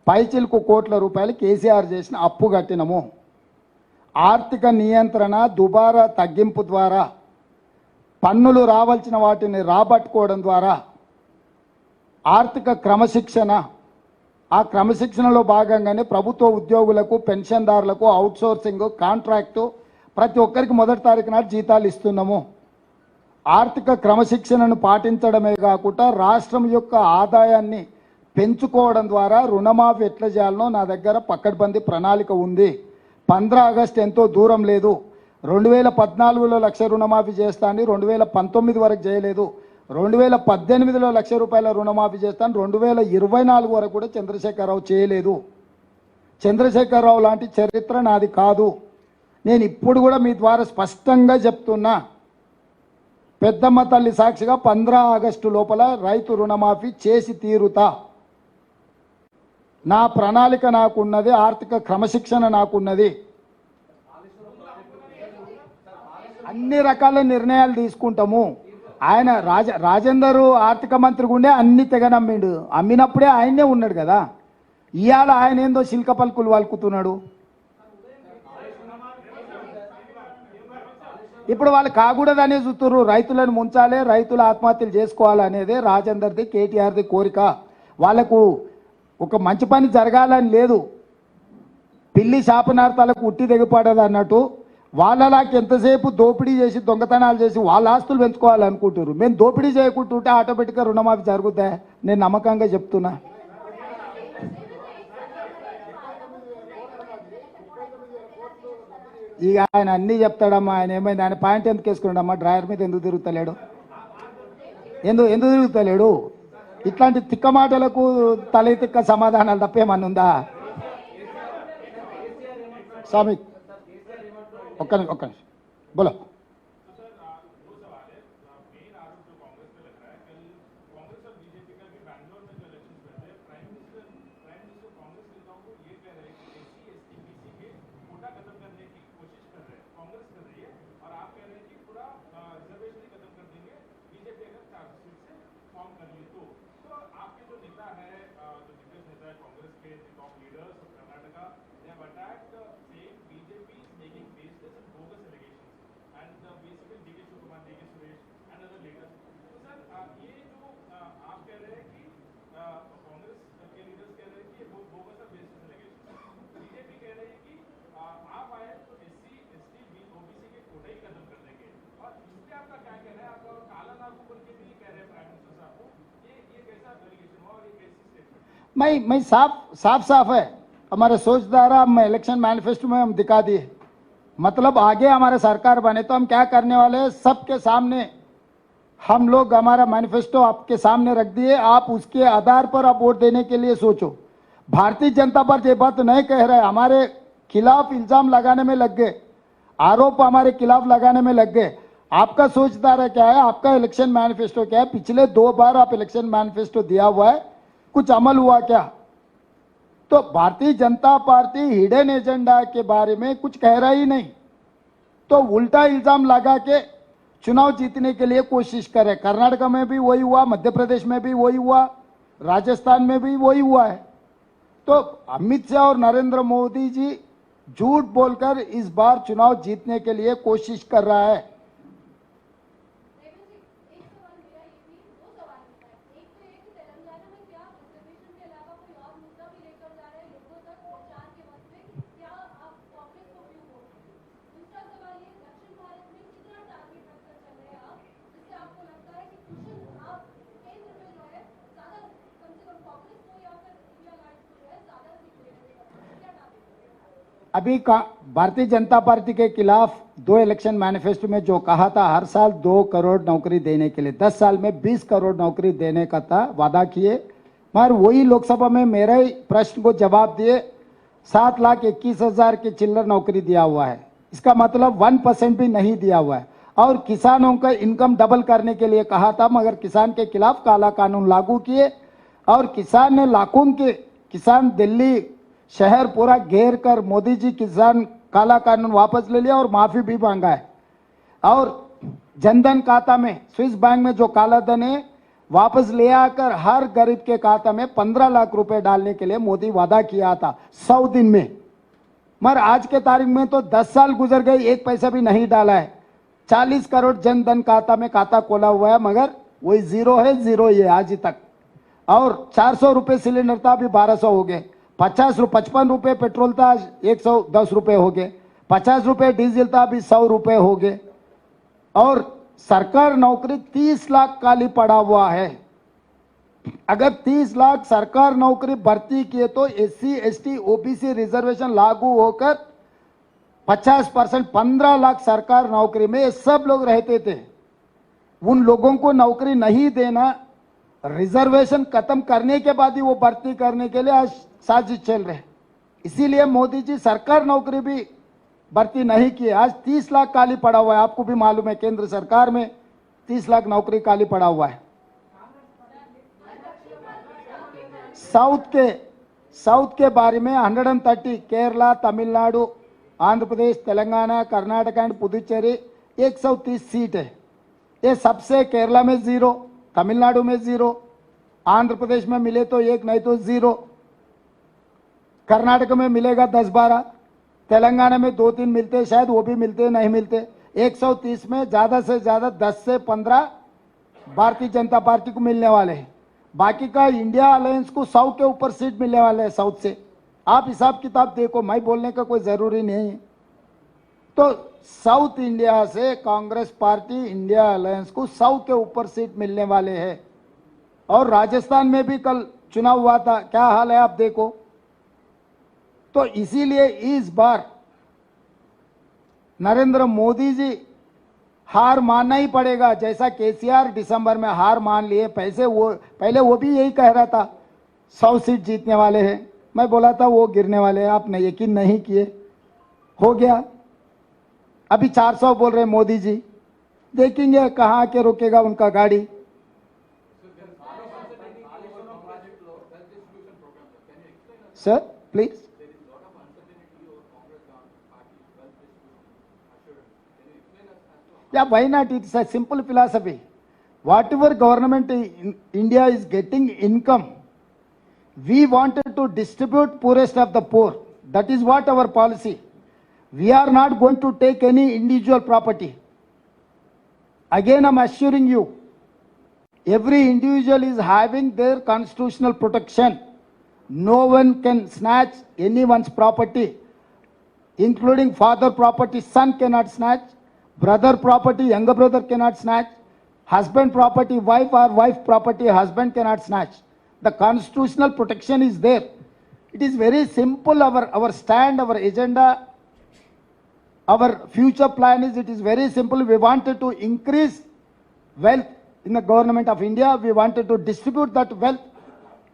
పైచిలకు కోట్ల రూపాయలు కేసీఆర్ చేసిన అప్పు కట్టినము. ఆర్థిక నియంత్రణ దుబారా తగ్గింపు ద్వారా పన్నులు రావాల్సిన వాటిని రాబట్టుకోవడం ద్వారా ఆర్థిక క్రమశిక్షణ, ఆ క్రమశిక్షణలో భాగంగానే ప్రభుత్వ ఉద్యోగులకు పెన్షన్దారులకు అవుట్సోర్సింగ్ కాంట్రాక్టు ప్రతి ఒక్కరికి 1 తారీఖు నాడు జీతాలు ఇస్తున్నాము. ఆర్థిక క్రమశిక్షణను పాటించడమే కాకుండా రాష్ట్రం యొక్క ఆదాయాన్ని పెంచుకోవడం ద్వారా రుణమాఫీ ఎట్లా చేయాలనో నా దగ్గర పకడ్బందీ ప్రణాళిక ఉంది. 15 ఆగస్టు ఎంతో దూరం లేదు. 2014లో 1,00,000 రుణమాఫీ చేస్తాను, 2019 వరకు చేయలేదు. 2018లో 1,00,000 రూపాయల రుణమాఫీ చేస్తాను, 2024 వరకు కూడా చంద్రశేఖరరావు చేయలేదు. చంద్రశేఖరరావు లాంటి చరిత్ర నాది కాదు. నేను ఇప్పుడు కూడా మీ ద్వారా స్పష్టంగా చెప్తున్నా, పెద్దమ్మ తల్లి సాక్షిగా 15 ఆగస్టు లోపల రైతు రుణమాఫీ చేసి తీరుతా. నా ప్రణాళిక నాకున్నది, ఆర్థిక క్రమశిక్షణ నాకున్నది. అన్ని రకాల నిర్ణయాలు తీసుకుంటాము. ఆయన రాజేందర్ ఆర్థిక మంత్రిగా ఉండే అన్ని తెగ నమ్మిండు, అమ్మినప్పుడే ఆయనే ఉన్నాడు కదా. ఇవాళ ఆయన ఏందో శిల్క పలుకులు వలుకుతున్నాడు. ఇప్పుడు వాళ్ళు కాకూడదనే చూస్తున్నారు, రైతులను ముంచాలి, రైతులు ఆత్మహత్యలు చేసుకోవాలనేదే రాజేందర్ది కేటీఆర్ది కోరిక. వాళ్ళకు ఒక మంచి పని జరగాలని లేదు, పిల్లి శాపనార్థాలకు ఉట్టి దిగపడదు అన్నట్టు వాళ్ళలాకి ఎంతసేపు దోపిడీ చేసి దొంగతనాలు చేసి వాళ్ళ ఆస్తులు పెంచుకోవాలనుకుంటారు. మేము దోపిడీ చేయకుంటుంటే ఆటోమేటిక్గా రుణమాఫీ జరుగుతా, నేను నమ్మకంగా చెప్తున్నా. ఇక ఆయన అన్నీ చెప్తాడమ్మా, ఆయన ఏమైంది, ఆయన పాయింట్ ఎందుకు వేసుకున్నాడమ్మా, డ్రాయర్ మీద ఎందుకు తిరుగుతలేడు? ఎందుకు తిరుగుతలేడు? ఇట్లాంటి తిక్క మాటలకు తల తిక్క సమాధానాలు తప్పేమన్నా ఉందా? స్వామి ఒక్క నిమిషం బోలో. मैं साफ है हमारे सोचधारा हम इलेक्शन मैनिफेस्टो में हम दिखा दिए। मतलब आगे हमारे सरकार बने तो हम क्या करने वाले हैं सबके सामने हम लोग हमारा मैनिफेस्टो आपके सामने रख दिए। आप उसके आधार पर आप वोट देने के लिए सोचो। भारतीय जनता पार्टी ये बात नहीं कह रहा है, हमारे खिलाफ इल्जाम लगाने में लग गए, आरोप हमारे खिलाफ लगाने में लग गए। आपका सोचधारा क्या है, आपका इलेक्शन मैनिफेस्टो क्या है? पिछले 2 बार आप इलेक्शन मैनिफेस्टो दिया हुआ है, कुछ अमल हुआ क्या? तो Bharatiya Janata party hidden agenda के बारे में कुछ कह रहा ही नहीं, तो उल्टा इल्जाम लगा के चुनाव जीतने के लिए कोशिश करे। कर्नाटक में भी वही हुआ, मध्य प्रदेश में भी वही हुआ, राजस्थान में भी वही हुआ है। तो अमित शाह और नरेंद्र मोदी जी झूठ बोलकर इस बार चुनाव जीतने के लिए कोशिश कर रहा है। अभी भारतीय जनता पार्टी के खिलाफ 2 इलेक्शन मैनिफेस्टो में जो कहा था हर साल 2 करोड़ नौकरी देने के लिए, 10 साल में 20 करोड़ नौकरी देने का था वादा किए, मगर वही लोकसभा में मेरे ही प्रश्न को जवाब दिए 7,21,000 की चिल्लर नौकरी दिया हुआ है। इसका मतलब 1% भी नहीं दिया हुआ है। और किसानों का इनकम डबल करने के लिए कहा था, मगर किसान के खिलाफ काला कानून लागू किए और किसान ने लाखों के किसान दिल्ली शहर पूरा घेर कर मोदी जी किसान काला कानून वापस ले लिया और माफी भी मांगा है। और जनधन खाता में स्विस बैंक में जो काला धन है वापस ले आकर हर गरीब के खाता में 15 लाख रुपए डालने के लिए मोदी वादा किया था 100 दिन में, मगर आज के तारीख में तो 10 साल गुजर गए, 1 पैसा भी नहीं डाला है। 40 करोड़ जनधन खाता में खाता खोला हुआ है, मगर वही जीरो है, जीरो ही है आज तक। और 400 रुपए सिलेंडर था, अभी 1200 हो गए। 55 रुपए पेट्रोल था, 110 रुपए हो गए। 50 रुपए डीजल था, अभी 100 रुपए हो गए। और सरकार नौकरी 30 लाख खाली पड़ा हुआ है। अगर 30 लाख सरकार नौकरी भर्ती किए तो SC ST OBC रिजर्वेशन लागू होकर 50% 15 लाख सरकार नौकरी में सब लोग रहते थे। उन लोगों को नौकरी नहीं देना, रिजर्वेशन खत्म करने के बाद ही वो भर्ती करने के लिए आज साजिश चल रहे। इसीलिए मोदी जी सरकार नौकरी भी भर्ती नहीं किए। आज 30 लाख खाली पड़ा हुआ है। आपको भी मालूम है केंद्र सरकार में 30 लाख नौकरी खाली पड़ा हुआ है। साउथ के बारे में 130 केरला, तमिलनाडु, आंध्र प्रदेश, तेलंगाना, कर्नाटक एंड पुदुचेरी 130 सीट है। ये सबसे केरला में 0, तमिलनाडु में 0, आंध्र प्रदेश में मिले तो 1 नहीं तो 0, कर्नाटक में मिलेगा 10-12, तेलंगाना में 2-3 मिलते, शायद वो भी मिलते नहीं मिलते। 130 में ज़्यादा से ज़्यादा 10 से 15 भारतीय जनता पार्टी को मिलने वाले हैं। बाकी का इंडिया अलायंस को 100 के ऊपर सीट मिलने वाले हैं साउथ से। आप हिसाब किताब देखो, मैं बोलने का कोई ज़रूरी नहीं है। तो साउथ इंडिया से कांग्रेस पार्टी इंडिया अलायंस को 100 के ऊपर सीट मिलने वाले हैं। और राजस्थान में भी कल चुनाव हुआ था, क्या हाल है आप देखो। तो इसीलिए इस बार नरेंद्र मोदी जी हार मानना ही पड़ेगा। जैसा केसीआर दिसंबर में हार मान लिए, पैसे वो पहले वो भी यही कह रहा था 100 सीट जीतने वाले हैं, मैं बोला था वो गिरने वाले हैं, आपने यकीन नहीं किए, हो गया। अभी 400 बोल रहे मोदी जी, देखेंगे कहाँ के रुकेगा उनका गाड़ी। Sir please. Yeah, why not? It's a simple philosophy. Whatever government in India is getting income, we wanted to distribute poorest of the poor. That is what our policy. We are not going to take any individual property. Again, I'm assuring you, every individual is having their constitutional protection. No one can snatch anyone's property, including father property, son cannot snatch. Brother property, younger brother cannot snatch. Husband property, wife or wife property, husband cannot snatch. The constitutional protection is there. It is very simple, our stand, our agenda, our future plan is, it is very simple. We wanted to increase wealth in the government of India. We wanted to distribute that wealth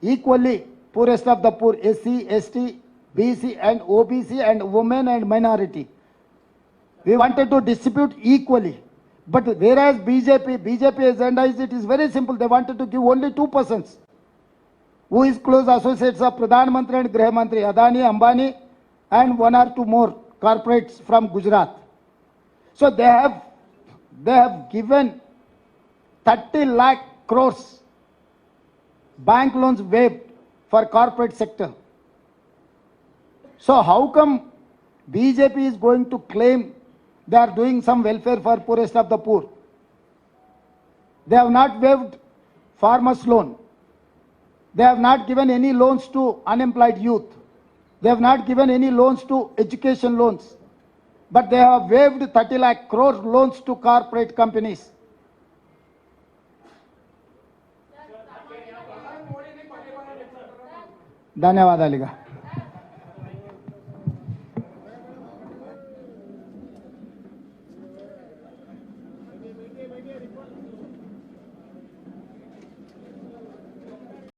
equally, poorest of the poor, SC, ST, BC and OBC and women and minority. We wanted to distribute equally. But whereas BJP agenda is, it is very simple. They wanted to give only 2 persons who is close associates of Pradhan Mantri and Griha Mantri, Adani, Ambani, and 1 or 2 more corporates from Gujarat. So they have given 30 lakh crores bank loans waived for corporate sector. So how come BJP is going to claim they are doing some welfare for poorest of the poor? They have not waived farmers' loan. They have not given any loans to unemployed youth. They have not given any loans to education loans. But they have waived 30 lakh crore loans to corporate companies. ధన్యవాదాలుగా.